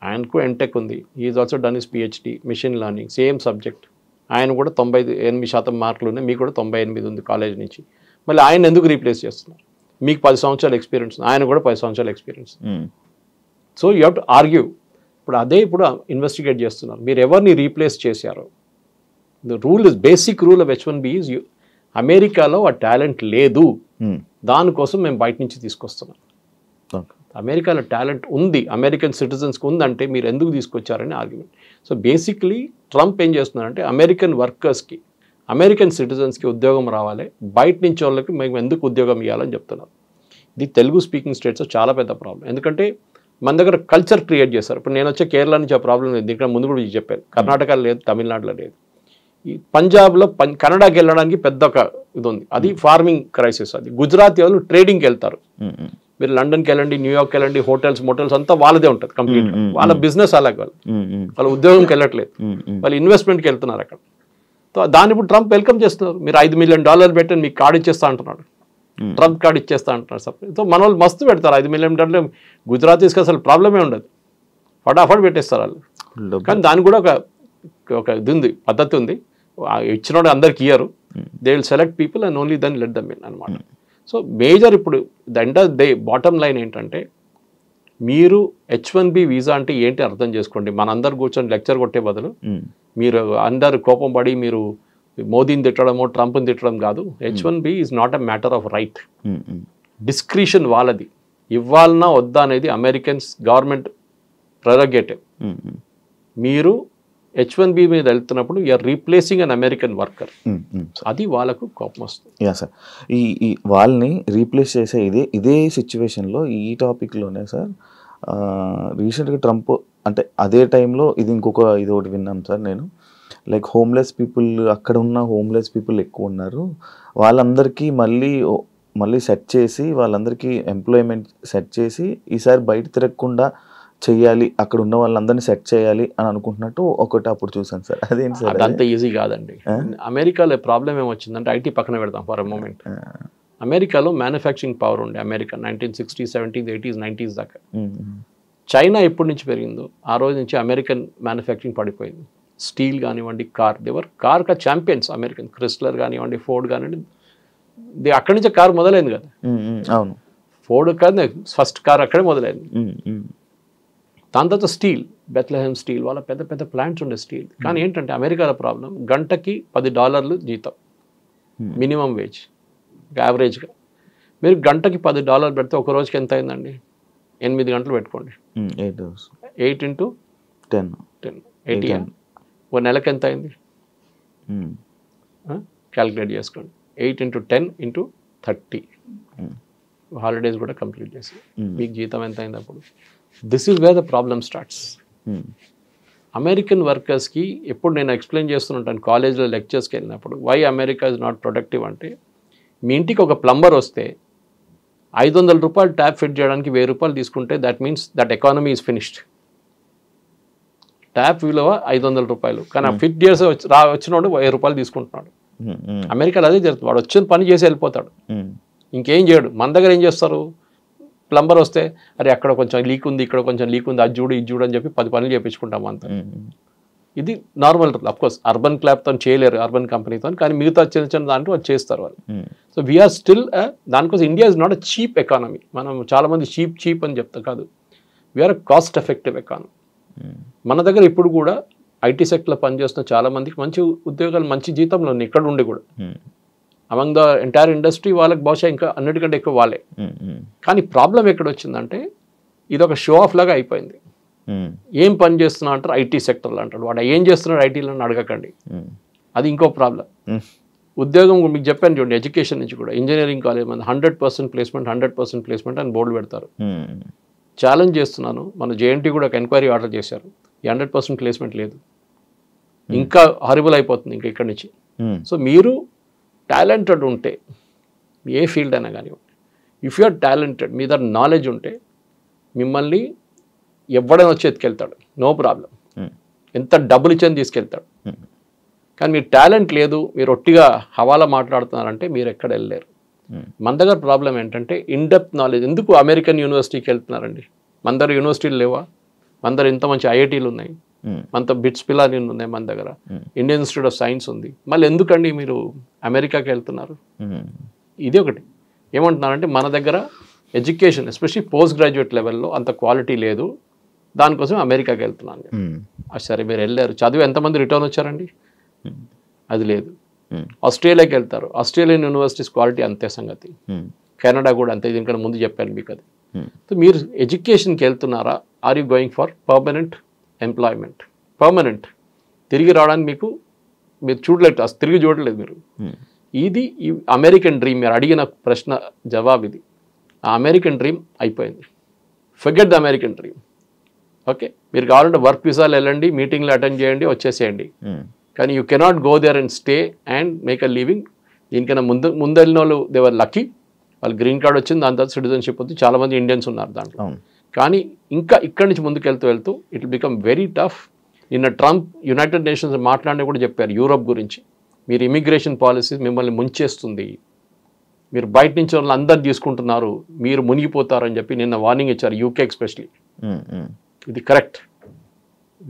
ఆయనకు ఎంటెక్ ఉంది, is also done is PhD machine learning, same subject. ఆయన కూడా 98% మార్కులు ఉన్నాయి, మీకు కూడా 98 ఉంది కాలేజ్ నుంచి. మళ్ళీ ఆయన ఎందుకు రీప్లేస్ చేస్తున్నారు? మీకు 10 సంవత్సరాల ఎక్స్పీరియన్స్, ఆయన కూడా 10 సంవత్సరాల experience. So you have to argue. ఇప్పుడు అదే ఇప్పుడు ఇన్వెస్టిగేట్ చేస్తున్నారు, మీరు ఎవరిని రీప్లేస్ చేశారో. The rule is, basic rule of H1B is అమెరికాలో ఆ టాలెంట్ లేదు, దానికోసం మేము బయట నుంచి తీసుకొస్తున్నాం. అమెరికాలో టాలెంట్ ఉంది, అమెరికన్ సిటిజన్స్కి ఉందంటే మీరు ఎందుకు తీసుకొచ్చారని ఆర్గ్యుమెంట్. సో బేసిక్లీ ట్రంప్ ఏం చేస్తున్నారంటే అమెరికన్ వర్కర్స్కి, అమెరికన్ సిటిజన్స్కి ఉద్యోగం రావాలి, బయట నుంచి వాళ్ళకి మేము ఎందుకు ఉద్యోగం ఇవ్వాలని చెప్తున్నారు. ఇది తెలుగు స్పీకింగ్ స్టేట్స్లో చాలా పెద్ద ప్రాబ్లం. ఎందుకంటే మన దగ్గర కల్చర్ క్రియేట్ చేస్తారు. ఇప్పుడు నేను వచ్చే కేరళ నుంచి ఆ ప్రాబ్లం లేదు, ఇక్కడ ముందు కూడా చెప్పాను, కర్ణాటకలో లేదు, తమిళనాడులో లేదు. ఈ పంజాబ్లో కన్నడకి వెళ్ళడానికి పెద్ద ఒక ఇది ఉంది, అది ఫార్మింగ్ క్రైసిస్. అది గుజరాతీ వాళ్ళు ట్రేడింగ్కి వెళ్తారు. మీరు లండన్కి వెళ్ళండి, న్యూయార్క్కి వెళ్ళండి, హోటల్స్ అంతా వాళ్ళదే ఉంటుంది కంప్లీట్. వాళ్ళ బిజినెస్ అలాగే, వాళ్ళ ఉద్యోగంకి వెళ్ళట్లేదు, వాళ్ళు ఇన్వెస్ట్మెంట్కి వెళ్తున్నారు అక్కడ. సో దాన్ని ఇప్పుడు ట్రంప్ వెల్కమ్ చేస్తున్నారు. మీరు $5 మిలియన్ పెట్టి మీకు కార్డు ఇచ్చేస్తా అంటున్నాడు, ట్రంప్ కార్డు ఇచ్చేస్తా అంటున్నారు సపరేట్. సో మన వాళ్ళు మస్తు పెడతారు $5 మిలియన్. గుజరాతీస్కి అసలు ప్రాబ్లమే ఉండదు, ఫటాఫట్ పెట్టేస్తారు వాళ్ళు. కానీ దానికి కూడా ఒక ఇది ఉంది, పద్ధతి ఉంది. ఇచ్చినోడు అందరికి ఇయ్యరు, they will select people and only then let them in అనమాట. సో మేజర్ ఇప్పుడు the end of day bottom line ఏంటంటే, మీరు H1B వీసా అంటే ఏంటి అర్థం చేసుకోండి. మనందరు కూర్చొని లెక్చర్ కొట్టే బదులు మీరు అందరు కోపం పడి మీరు మోదీని తిట్టడమో ట్రంప్ని తిట్టడం కాదు. H1B is not a matter of right, discretion వాళ్ళది. ఇవ్వాలన్నా వద్దా అనేది అమెరికన్స్ గవర్నమెంట్ ప్రెరగేటివ్. మీరు H1B మీద వెళ్తున్నప్పుడు you're replacing an American worker, అది వాళ్ళకు కోపం వస్తుంది. యా సార్, ఈ వాళ్ళని రీప్లేస్ చేసే ఇదే సిచ్యువేషన్లో ఈ టాపిక్లోనే సార్ రీసెంట్గా ట్రంప్ అంటే అదే టైంలో ఇది ఒకటి విన్నాను సార్ నేను. లైక్ హోమ్లెస్ పీపుల్, అక్కడ ఉన్న హోమ్లెస్ పీపుల్ ఎక్కువ ఉన్నారు, వాళ్ళందరికీ మళ్ళీ సెట్ చేసి వాళ్ళందరికీ ఎంప్లాయ్మెంట్ సెట్ చేసి ఈసారి బయట తిరగకుండా చెయ్యాలి, అక్కడ ఉన్న వాళ్ళందరినీ సెట్ చేయాలి అని అనుకుంటున్నట్టు ఒకటి అప్పుడు చూసాను సార్. అదేంటి సార్? అదంతా ఈజీ కాదండి. అమెరికాలో ప్రాబ్లం ఏమొచ్చిందంటే, ఐటీ పక్కన పెడతాం ఫర్ ఎ మూమెంట్. అమెరికాలో మ్యానుఫ్యాక్చరింగ్ పవర్ ఉండే America 1960s, 70s, 80s, 90s దాకా. చైనా ఎప్పటి నుంచి పెరిగిందో ఆ రోజు నుంచి అమెరికన్ మ్యానుఫ్యాక్చరింగ్ పడిపోయింది. స్టీల్ కానివ్వండి, కార్ ఛాంపియన్స్ అమెరికన్, క్రిస్లర్ కానివ్వండి, ఫోర్డ్ కానివ్వండి, అక్కడి నుంచే కార్ మొదలైంది కదా. అవును, ఫోర్డ్ కాదు ఫస్ట్ కార్ అక్కడే మొదలైంది. దాని తర్వాత స్టీల్, బెత్లెహెమ్ స్టీల్, వాళ్ళ పెద్ద పెద్ద ప్లాంట్స్ ఉండే స్టీల్. కానీ ఏంటంటే అమెరికాలో ప్రాబ్లం, గంటకి $10 జీతం మినిమం వేజ్ యావరేజ్గా. మీరు గంటకి $10 పెడితే ఒక రోజుకి ఎంత అయిందండి? 8 గంటలు పెట్టుకోండి, 8 into 10, 80. ఒక నెలకి ఎంత అయింది క్యాలిక్యులేట్ చేసుకోండి. 8 into 10 into 30, హాలిడేస్ కూడా కంప్లీట్ చేసి మీకు జీతం ఎంత అయింది అప్పుడు? This is where the problem starts. American వర్కర్స్కి ఎప్పుడు నేను ఎక్స్ప్లెయిన్ చేస్తుంటాను కాలేజ్లో లెక్చర్స్కి వెళ్ళినప్పుడు, why America is not productive అంటే, మీ ఇంటికి ఒక ప్లంబర్ వస్తే $500 ట్యాప్ ఫిట్ చేయడానికి $1000 తీసుకుంటే that means that economy is finished. Tap విలువ $500, కానీ ఆ ఫిట్ చేసి వచ్చినోడు $1000 తీసుకుంటున్నాడు. అమెరికాలో అదే జరుగుతుంది, వాడు వచ్చిన పని చేసి వెళ్ళిపోతాడు, ఇంకేం చేయడు. మన దగ్గర ఏం చేస్తారు, ప్లంబర్ వస్తే అరే అక్కడ కొంచెం లీక్ ఉంది, ఇక్కడ కొంచెం లీక్ ఉంది, అది చూడు ఇది చూడు అని చెప్పి 10 పనులు చేయించుకుంటాం అంతా. ఇది నార్మల్. అఫ్కోర్స్ అర్బన్ క్లాప్తో చేయలేరు, అర్బన్ కంపెనీతో, కానీ మిగతా చిన్న చిన్న దాంట్లో వాళ్ళు చేస్తారు వాళ్ళు. సో వీఆర్ స్టిల్ దానికోసం India is not a cheap economy. మనం చాలామంది చీప్ అని చెప్తాం, కాదు, వీఆర్ అ కాస్ట్ ఎఫెక్టివ్ ఎకానమీ. మన దగ్గర ఇప్పుడు కూడా ఐటీ సెక్టర్లో పనిచేస్తున్న చాలామందికి మంచి ఉద్యోగాలు, మంచి జీతంలో ఉన్నాయి ఇక్కడ ఉండి కూడా. అమంగ్ ద ఎంటైర్ ఇండస్ట్రీ వాళ్ళకి బహుశా ఇంకా అన్నిటికంటే ఎక్కువ వాళ్ళే. కానీ ప్రాబ్లం ఎక్కడ వచ్చిందంటే, ఇది ఒక షో ఆఫ్ లాగా అయిపోయింది. ఏం పని చేస్తున్నా అంటారు, ఐటీ సెక్టర్లో అంటాడు, వాడు ఏం చేస్తున్నాడు ఐటీలో అడగకండి, అది ఇంకో ప్రాబ్లం. ఉద్యోగం మీకు చెప్పాను చూడండి, ఎడ్యుకేషన్ నుంచి కూడా ఇంజనీరింగ్ కాలేజ్ మంది 100% ప్లేస్మెంట్ 100% ప్లేస్మెంట్ అని బోర్డు పెడతారు. ఛాలెంజ్ చేస్తున్నాను, మన జేఎన్టీ కూడా ఒక ఎంక్వైరీ ఆర్డర్ చేశారు, 100% ప్లేస్మెంట్ లేదు, ఇంకా హారిబుల్ అయిపోతుంది ఇంకా ఇక్కడి నుంచి. సో మీరు టాలెంటెడ్ ఉంటే ఏ ఫీల్డ్ అయినా కానివ్వండి, ఇఫ్ యు ఆర్ టాలెంటెడ్, మీ దగ్గర నాలెడ్జ్ ఉంటే మిమ్మల్ని ఎవడైనా వచ్చి ఎత్తుకెళ్తాడు, నో ప్రాబ్లం. ఎంత డబ్బులు ఇచ్చని తీసుకెళ్తాడు. కానీ మీరు టాలెంట్ లేదు, మీరు ఒట్టిగా హవాలా మాట్లాడుతున్నారంటే మీరు ఎక్కడ వెళ్ళలేరు. మన దగ్గర ప్రాబ్లం ఏంటంటే ఇన్డెప్త్ నాలెడ్జ్. ఎందుకు అమెరికన్ యూనివర్సిటీకి వెళ్తున్నారండి? మన దగ్గర యూనివర్సిటీలు లేవా? మన దగ్గర ఇంత మంచి ఐఐటీలు ఉన్నాయి, మనతో బిట్స్ పిల్లలు ఉన్నాయి, మన దగ్గర ఇండియన్ ఇన్స్టిట్యూట్ ఆఫ్ సైన్స్ ఉంది. మళ్ళీ ఎందుకండి మీరు అమెరికాకి వెళ్తున్నారు? ఇది ఒకటి. ఏమంటున్నారంటే మన దగ్గర ఎడ్యుకేషన్ ఎస్పెషల్లీ పోస్ట్ గ్రాడ్యుయేట్ లెవెల్లో అంత క్వాలిటీ లేదు, దానికోసం అమెరికాకి వెళ్తున్నాను. సరే మీరు వెళ్ళారు, చదివి ఎంతమంది రిటర్న్ వచ్చారండి? అది లేదు. ఆస్ట్రేలియాకి వెళ్తారు, ఆస్ట్రేలియన్ యూనివర్సిటీస్ క్వాలిటీ అంతే సంగతి. కెనడా కూడా అంతే, దీనికన్నా ముందు చెప్పాను మీకు అది. సో మీరు ఎడ్యుకేషన్కి వెళ్తున్నారా? Are you going for permanent employment? Permanent తిరిగి రావడానికి మీరు చూడలేదు, అసలు తిరిగి చూడలేదు మీరు. ఇది ఈ అమెరికన్ డ్రీమ్. మీరు అడిగిన ప్రశ్న జవాబు ఇది. ఆ అమెరికన్ డ్రీమ్ అయిపోయింది. Forget the American dream. Okay, మీరు కావాలంటే వర్క్ వీసాలు వెళ్ళండి, మీటింగ్లు అటెండ్ చేయండి, వచ్చేసేయండి. కానీ you cannot go there and stay and make a living. దీనికన్నా ముందు వెళ్ళిన వాళ్ళు దేవర్ లక్కీ, వాళ్ళు గ్రీన్ కార్డ్ వచ్చింది, దాని తర్వాత సిటిజన్షిప్ వచ్చి చాలామంది ఇండియన్స్ ఉన్నారు దాంట్లో. కానీ ఇంకా ఇక్కడి నుంచి ముందుకు వెళ్తూ it will become very tough. నిన్న ట్రంప్ యునైటెడ్ నేషన్స్ మాట్లాడినా కూడా చెప్పారు యూరోప్ గురించి, మీరు ఇమిగ్రేషన్ పాలసీ మిమ్మల్ని ముంచేస్తుంది, మీరు బయట నుంచి వాళ్ళు అందరు తీసుకుంటున్నారు, మీరు మునిగిపోతారని చెప్పి నిన్న వార్నింగ్ ఇచ్చారు, యూకే ఎస్పెషలీ. ఇది కరెక్ట్.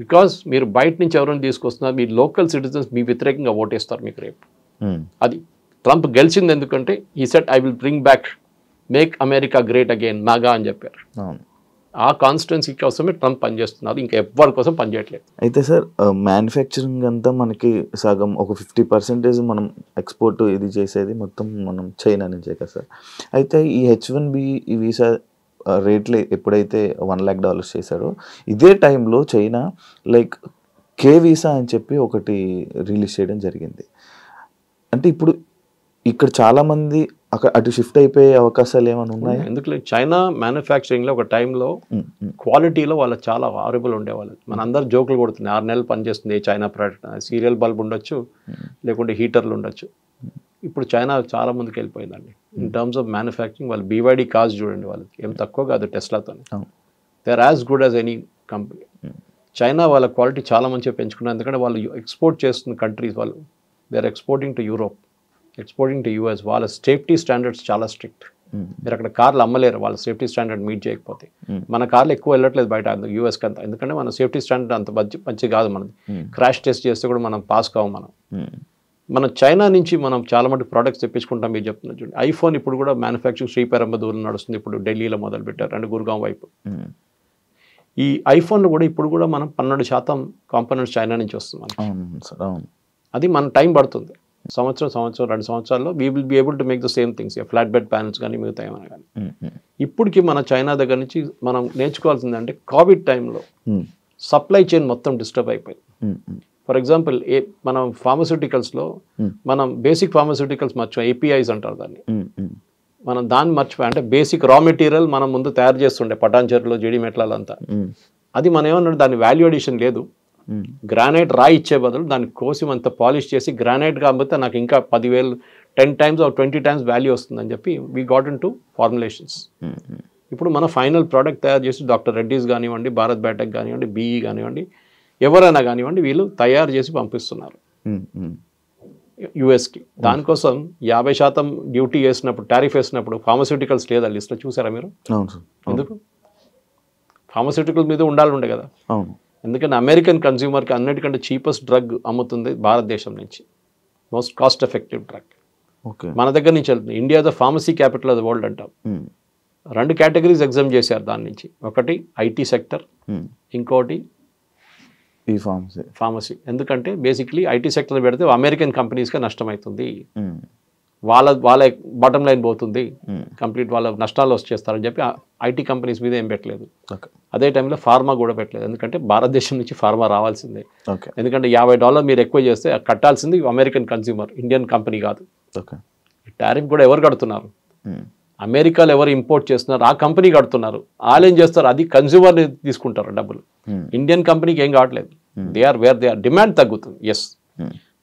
బికాస్ మీరు బయట నుంచి ఎవరైనా తీసుకొస్తున్నారు, మీ లోకల్ సిటిజన్స్ మీ వ్యతిరేకంగా ఓటేస్తారు మీకు రేపు. అది ట్రంప్ గెలిచింది ఎందుకంటే he said I will bring back, make America great again, MAGA అని చెప్పారు. ఆ కాన్స్టిట్యున్సీ కోసమే ట్రంప్ పనిచేస్తున్నారు, ఇంకా ఎవరి కోసం పనిచేయట్లేదు. అయితే సార్ మ్యానుఫ్యాక్చరింగ్ అంతా మనకి సగం ఒక 50% మనం ఎక్స్పోర్ట్ ఇది చేసేది మొత్తం మనం చైనా నుంచే కదా సార్. అయితే ఈ H1B ఈ వీసా రేట్లు ఎప్పుడైతే $1,00,000 చేశారో ఇదే టైంలో చైనా లైక్ కే వీసా అని చెప్పి ఒకటి రిలీజ్ చేయడం జరిగింది. అంటే ఇప్పుడు ఇక్కడ చాలామంది అటు షిఫ్ట్ అయిపోయే అవకాశాలు ఏమైనా ఉన్నాయి? ఎందుకు చైనా మ్యానుఫ్యాక్చరింగ్లో ఒక టైంలో క్వాలిటీలో వాళ్ళు చాలా హారబుల్ ఉండేవాళ్ళు. మన అందరు జోకులు కొడుతున్నాయి, 6 నెలలు పనిచేస్తుంది చైనా ప్రోడక్ట్, సీరియల్ బల్బ్ ఉండొచ్చు, లేకుంటే హీటర్లు ఉండొచ్చు. ఇప్పుడు చైనా చాలా ముందుకు వెళ్ళిపోయిందండి ఇన్ టర్మ్స్ ఆఫ్ మ్యానుఫ్యాక్చరింగ్. వాళ్ళు BYD కార్స్ చూడండి, వాళ్ళకి ఏం తక్కువ కాదు టెస్లాతో. They are as good as any company. China వాళ్ళ క్వాలిటీ చాలా మంచిగా పెంచుకున్నారు, ఎందుకంటే వాళ్ళు ఎక్స్పోర్ట్ చేస్తున్న కంట్రీస్, వాళ్ళు they are exporting to Europe, exporting to US. వాళ్ళ సేఫ్టీ స్టాండర్డ్స్ చాలా స్ట్రిక్ట్. మీరు అక్కడ కార్లు అమ్మలేరు వాళ్ళ సేఫ్టీ స్టాండర్డ్ మీట్ చేయకపోతే. మన కార్లు ఎక్కువ వెళ్ళట్లేదు బయట US కంతా, ఎందుకంటే మన సేఫ్టీ స్టాండర్డ్ అంత మంచి కాదు మనది. క్రాష్ టెస్ట్ చేస్తే కూడా మనం పాస్ కావు. మన చైనా నుంచి మనం చాలా మంది ప్రోడక్ట్స్ తెప్పించుకుంటాం. మీరు చెప్తున్నారు చూడండి, ఐఫోన్ ఇప్పుడు కూడా మ్యానుఫ్యాక్చరింగ్ శ్రీపెరంబదూరులో నడుస్తుంది, ఇప్పుడు ఢిల్లీలో మొదలు పెట్టారు, అండ్ గుర్గాం వైపు. ఈ ఐఫోన్లో కూడా ఇప్పుడు కూడా మనం 12% కాంపోనెంట్స్ చైనా నుంచి వస్తుంది. అది మన టైం పడుతుంది, సంవత్సరం 2 సంవత్సరాల్లో we will be able to make the same things, flat bed panels కానీ మిగతా ఏమైనా కానీ. ఇప్పటికి మన చైనా దగ్గర నుంచి మనం నేర్చుకోవాల్సింది అంటే కోవిడ్ టైంలో సప్లై చైన్ మొత్తం డిస్టర్బ్ అయిపోయింది. ఫర్ ఎగ్జాంపుల్ మనం ఫార్మస్యూటికల్స్లో మనం బేసిక్ ఫార్మస్యూటికల్స్ మర్చిపోయి APIs అంటారు దాన్ని, మనం దాన్ని మర్చిపోయి, అంటే బేసిక్ రా మెటీరియల్ మనం ముందు తయారు చేస్తుండే పటాన్చెరులో, జీడి మెట్లంతా. అది మనం ఏమన్నా దాని వాల్యూ అడిషన్ లేదు. గ్రానైట్ రాయి ఇచ్చే బదులు దాన్ని కోసి అంత పాలిష్ చేసి గ్రానైట్ కాబట్టి నాకు ఇంకా 10,000 10 times or 20 times వాల్యూ వస్తుందని చెప్పి we got in to formulations. ఇప్పుడు మన ఫైనల్ ప్రోడక్ట్ తయారు చేసి డాక్టర్ రెడ్డీస్ కానివ్వండి, భారత్ బయోటెక్ కానివ్వండి, BE కానివ్వండి, ఎవరైనా కానివ్వండి, వీళ్ళు తయారు చేసి పంపిస్తున్నారు USకి. దానికోసం 50% డ్యూటీ వేసినప్పుడు, టారిఫ్ వేసినప్పుడు ఫార్మస్యూటికల్స్ లేదా లిస్ట్లో చూసారా మీరు? ఎందుకు? ఫార్మస్యూటికల్ మీద ఉండాలి కదా. ఎందుకంటే అమెరికన్ కన్స్యూమర్కి అన్నిటికంటే చీపెస్ట్ డ్రగ్ అమ్ముతుంది భారతదేశం నుంచి, మోస్ట్ కాస్ట్ ఎఫెక్టివ్ డ్రగ్ మన దగ్గర నుంచి వెళ్తుంది. India the pharmacy capital of the world అంటాం. 2 కేటగిరీస్ ఎగ్జామ్ చేశారు దాని నుంచి, ఒకటి IT సెక్టర్, ఇంకోటి ఈ ఫార్మసీ. ఎందుకంటే బేసిక్లీ IT సెక్టర్ పెడితే అమెరికన్ కంపెనీస్గా నష్టం అవుతుంది, వాళ్ళ బాటమ్ లైన్ పోతుంది, కంప్లీట్ వాళ్ళ నష్టాలు వచ్చేస్తారని చెప్పి IT కంపెనీస్ మీద ఏం పెట్టలేదు. అదే టైంలో ఫార్మా కూడా పెట్టలేదు, ఎందుకంటే భారతదేశం నుంచి ఫార్మా రావాల్సిందే. ఎందుకంటే $50 మీరు ఎక్కువ చేస్తే కట్టాల్సింది అమెరికన్ కన్స్యూమర్, ఇండియన్ కంపెనీ కాదు. టారిఫ్ కూడా ఎవరు కడుతున్నారు? అమెరికాలో ఎవరు ఇంపోర్ట్ చేస్తున్నారు ఆ కంపెనీ కడుతున్నారు. వాళ్ళు ఏం చేస్తారు, అది కన్స్యూమర్ తీసుకుంటారు డబ్బులు. ఇండియన్ కంపెనీకి ఏం కావట్లేదు. దే ఆర్ డిమాండ్ తగ్గుతుంది. ఎస్,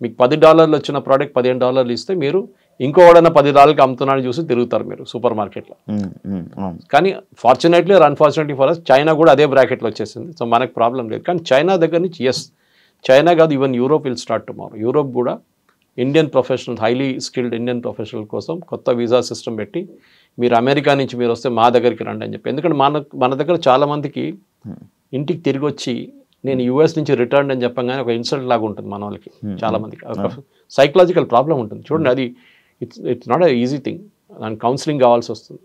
మీకు $10 వచ్చిన ప్రోడక్ట్ $15 ఇస్తే మీరు ఇంకోడైనా $10 అమ్ముతున్నాడు చూసి తిరుగుతారు మీరు సూపర్ మార్కెట్లో. కానీ fortunately or unfortunately for us China కూడా అదే బ్రాకెట్లో వచ్చేసింది. సో మనకు ప్రాబ్లం లేదు. కానీ చైనా దగ్గర నుంచి చైనా కాదు, even Europe will start tomorrow. Europe కూడా Indian professional, highly skilled Indian professional కోసం కొత్త వీసా సిస్టమ్ పెట్టి మీరు అమెరికా నుంచి మీరు వస్తే మా దగ్గరికి రండి అని చెప్పి. ఎందుకంటే మన దగ్గర చాలామందికి ఇంటికి తిరిగి వచ్చి నేను యూఎస్ నుంచి రిటర్న్ అని చెప్పగానే ఒక ఇన్సల్ట్ లాగా ఉంటుంది మన వాళ్ళకి. చాలామందికి సైకలాజికల్ ప్రాబ్లం ఉంటుంది. చూడండి, అది it's not a easy thing. దానికి కౌన్సిలింగ్ కావాల్సి వస్తుంది.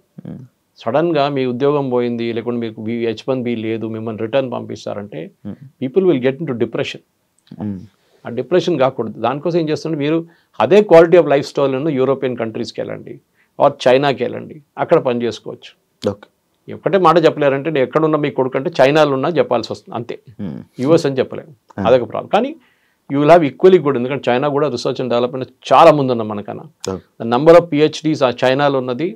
సడన్గా మీ ఉద్యోగం పోయింది, లేకుంటే మీకు H1B లేదు, మిమ్మల్ని రిటర్న్ పంపిస్తారంటే people will get into depression. ఆ డిప్రెషన్ కాకూడదు. దానికోసం ఏం చేస్తుంటే మీరు అదే quality of lifestyle European కంట్రీస్కి వెళ్ళండి, ఆర్ చైనాకి వెళ్ళండి, అక్కడ పని చేసుకోవచ్చు. ఒక్కటే మాట చెప్పలేరంటే నేను ఎక్కడున్నా మీ కొడుకు అంటే చైనాలో ఉన్నా చెప్పాల్సి వస్తుంది అంతే. యూఎస్ అని చెప్పలేము, అదొక ప్రాబ్లం. కానీ you will have equally good. ఎందుకంటే చైనా కూడా రీసెర్చ్ అండ్ డెవలప్మెంట్ చాలా ముందున్నాం మనకన్నా. ద నంబర్ ఆఫ్ PhDs ఆ చైనాలో ఉన్నది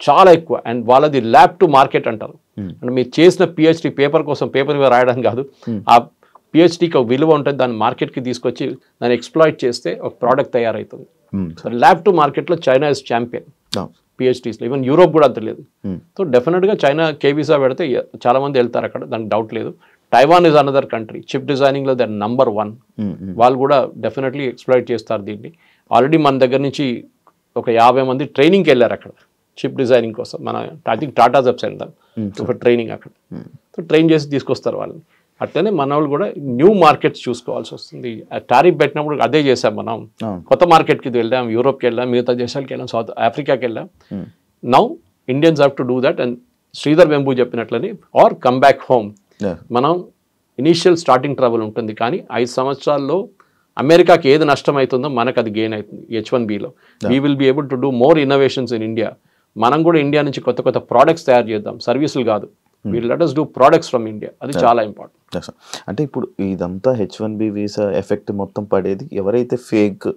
చాలా ఎక్కువ. అండ్ వాళ్ళది ల్యాబ్ టు మార్కెట్ అంటారు. అంటే మీరు చేసిన PhD పేపర్ కోసం పేపర్ మీద రాయడం కాదు, ఆ PhDకి ఒక విలువ ఉంటుంది. దాన్ని మార్కెట్కి తీసుకొచ్చి దాన్ని ఎక్స్ప్లాయిట్ చేస్తే ఒక ప్రోడక్ట్ తయారవుతుంది. ల్యాబ్ టు మార్కెట్లో చైనా ఇస్ ఛాంపియన్ PhDsలో. ఈవెన్ యూరోప్ కూడా అంత లేదు. సో డెఫినెట్గా చైనా వీసా పెడితే చాలామంది వెళ్తారు అక్కడ, దానికి డౌట్ లేదు. Taiwan is another country. Chip డిజైనింగ్లో దర్ నంబర్ 1. వాళ్ళు కూడా డెఫినెట్లీ ఎక్స్ప్లాయిట్ చేస్తారు దీన్ని. ఆల్రెడీ మన దగ్గర నుంచి ఒక 50 మంది ట్రైనింగ్కి వెళ్ళారు అక్కడ చిప్ డిజైనింగ్ కోసం. మన ఐ థింక్ టాటా జబ్స్ వెళ్దాం ఒక ట్రైనింగ్ అక్కడ. సో ట్రైన్ చేసి తీసుకొస్తారు వాళ్ళని. అట్లనే మన వాళ్ళు కూడా న్యూ మార్కెట్స్ చూసుకోవాల్సి వస్తుంది. టారిఫ్ పెట్టినప్పుడు అదే చేసాం మనం. కొత్త మార్కెట్కి వెళ్ళాం, యూరోప్కి వెళ్ళాం, మిగతా దేశాలకు వెళ్ళాం, సౌత్ ఆఫ్రికాకి వెళ్ళాం. Now Indians have to do that. And Sridhar Vembu చెప్పినట్లని ఆర్ కమ్ బ్యాక్ హోమ్. మనం ఇనీషియల్ స్టార్టింగ్ ట్రబుల్ ఉంటుంది, కానీ 5 సంవత్సరాల్లో అమెరికాకి ఏది నష్టం అవుతుందో మనకు అది గెయిన్ అవుతుంది. H1Bలో we will be able to do more innovations in India. మనం కూడా ఇండియా నుంచి కొత్త కొత్త ప్రోడక్ట్స్ తయారు చేద్దాం, సర్వీసులు కాదు. We'll let us do products from India. అది చాలా ఇంపార్టెంట్. అంటే ఇప్పుడు ఇదంతా H1B వీసా ఎఫెక్ట్ మొత్తం పడేది ఎవరైతే ఫేక్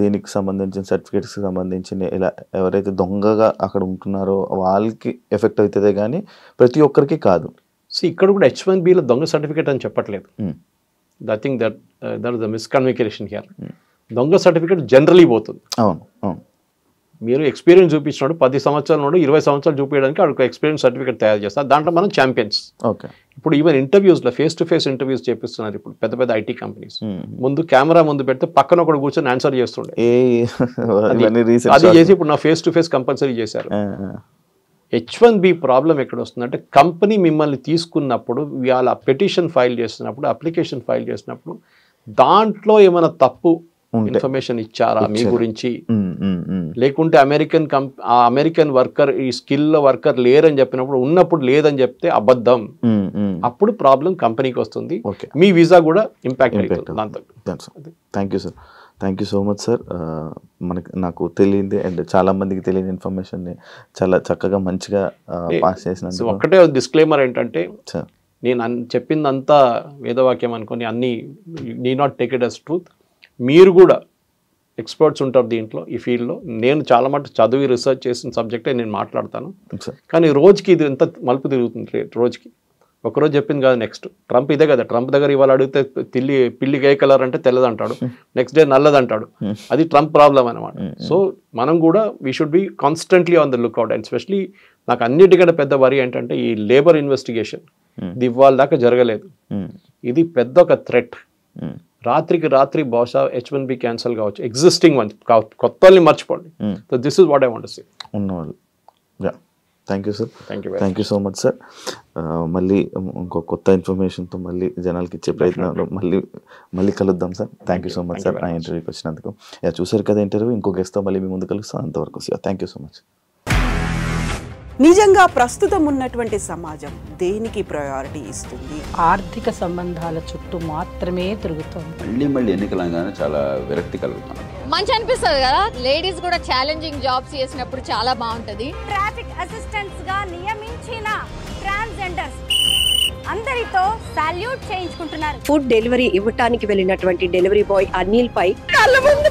దేనికి సంబంధించిన సర్టిఫికేట్స్కి సంబంధించిన ఇలా ఎవరైతే దొంగగా అక్కడ ఉంటున్నారో వాళ్ళకి ఎఫెక్ట్ అవుతుందే కానీ ప్రతి ఒక్కరికి కాదు. సో ఇక్కడ కూడా H1Bలో దొంగ సర్టిఫికేట్ అని చెప్పట్లేదు. I think that is the miscommunication here. దొంగ సర్టిఫికేట్ జనరలీ పోతుంది. అవును అవును. మీరు ఎక్స్పీరియన్స్ చూపించినాడు 10 సంవత్సరాల నుండి 20 సంవత్సరాలు చూపించడానికి అక్కడ ఎక్స్పీరియన్స్ సర్టిఫికేట్ తయారు చేస్తారు. దాంట్లో మనం ఛాంపియన్స్. ఓకే. ఇప్పుడు ఈవెన్ ఇంటర్వ్యూస్లో ఫేస్ టు ఫేస్ ఇంటర్వ్యూస్ చేపిస్తున్నారు ఇప్పుడు పెద్ద పెద్ద IT కంపెనీస్. ముందు కెమెరా ముందు పెడితే పక్కన ఒకటి కూర్చొని ఆన్సర్ చేస్తుండే. అది చేసి ఇప్పుడు నా ఫేస్ టు ఫేస్ కంపల్సరీ చేశారు. H1B ప్రాబ్లం ఎక్కడ వస్తుందంటే కంపెనీ మిమ్మల్ని తీసుకున్నప్పుడు వాళ్ళ పెటిషన్ ఫైల్ చేస్తున్నప్పుడు, అప్లికేషన్ ఫైల్ చేసినప్పుడు దాంట్లో ఏమైనా తప్పు ఇన్ఫర్మేషన్ ఇచ్చారా మీ గురించి, లేకుంటే అమెరికన్ వర్కర్ ఈ స్కిల్ వర్కర్ లేరని చెప్పినప్పుడు ఉన్నప్పుడు లేదని చెప్తే అబద్ధం. అప్పుడు ప్రాబ్లం కంపెనీకి వస్తుంది, మీ వీసా కూడా ఇంపాక్ట్ అవుతుంది దాంతో. Thank you sir, thank you so much sir. నాకు తెలియంది అండ్ చాలా మందికి తెలియని ఇన్ఫర్మేషన్ని చాలా చక్కగా మంచిగా పాస్ చేసినందుకు. ఒక్కటే డిస్క్లైమర్ ఏంటంటే, నేను చెప్పిందంతా వేదవాక్యం అనుకొని అన్నీ need not take it as truth. మీరు కూడా ఎక్స్పర్ట్స్ ఉంటారు దీంట్లో, ఈ ఫీల్డ్లో. నేను చాలా మటు చదివి రీసెర్చ్ చేసిన సబ్జెక్టే నేను మాట్లాడతాను. కానీ రోజుకి ఇది ఎంత మలుపు తిరుగుతుంది. రోజుకి ఒకరోజు చెప్పింది కాదు, నెక్స్ట్ ట్రంప్ ఇదే కదా. ట్రంప్ దగ్గర ఇవాళ అడిగితే పిల్లి ఏ కలర్ అంటే తెల్లదంటాడు, నెక్స్ట్ డే నల్లదంటాడు. అది ట్రంప్ ప్రాబ్లం అనమాట. సో మనం కూడా we should be constantly on the lookout. And especially నాకు అన్నిటికంటే పెద్ద వరి ఏంటంటే ఈ లేబర్ ఇన్వెస్టిగేషన్. ఇది ఇవాళ దాకా జరగలేదు. ఇది పెద్ద ఒక థ్రెట్. రాత్రికి రాత్రి బహుశా H1B క్యాన్సల్ కావచ్చు, ఎగ్జిస్టింగ్ వన్ కొత్తల్ని మర్చిపోండి. So this is what I want to say. ఉన్నవాళ్ళు. Thank you sir, thank you so much sir. మళ్ళీ ఇంకో కొత్త ఇన్ఫర్మేషన్తో మళ్ళీ జనాలకి ఇచ్చే ప్రయత్నంలో మళ్ళీ కలుద్దాం sir. Thank you so much sir ఆ ఇంటర్వ్యూకి వచ్చినందుకు. చూసారు కదా ఇంటర్వ్యూ, ఇంకో గెస్ట్తో మళ్ళీ మీ ముందు కలుస్తాం. అంతవరకు థ్యాంక్ యూ సో మచ్. నిజంగా ప్రస్తుతం ఉన్నటువంటి సమాజం దేనికి ప్రయారిటీ ఇస్తుంది? ఆర్థిక సంబంధాల చుట్టూ మాత్రమే తిరుగుతుంది. మళ్ళీ ఎన్నికలంగానే చాలా విరక్తి కలుగుతాను. మంచి అనిపిస్తుంది కదా, లేడీస్ కూడా ఛాలెంజింగ్ జాబ్స్ చేసినప్పుడు చాలా బాగుంటది. ట్రాఫిక్ అసిస్టెంట్స్ గా నియమించిన ట్రాన్స్జెండర్స్ అందరితో సాల్యూట్ చేయించుకుంటున్నారు. ఫుడ్ డెలివరీ ఇవ్వటానికి వెళ్ళినటువంటి డెలివరీ బాయ్ అనిల్ పై కళ్ళ ముందు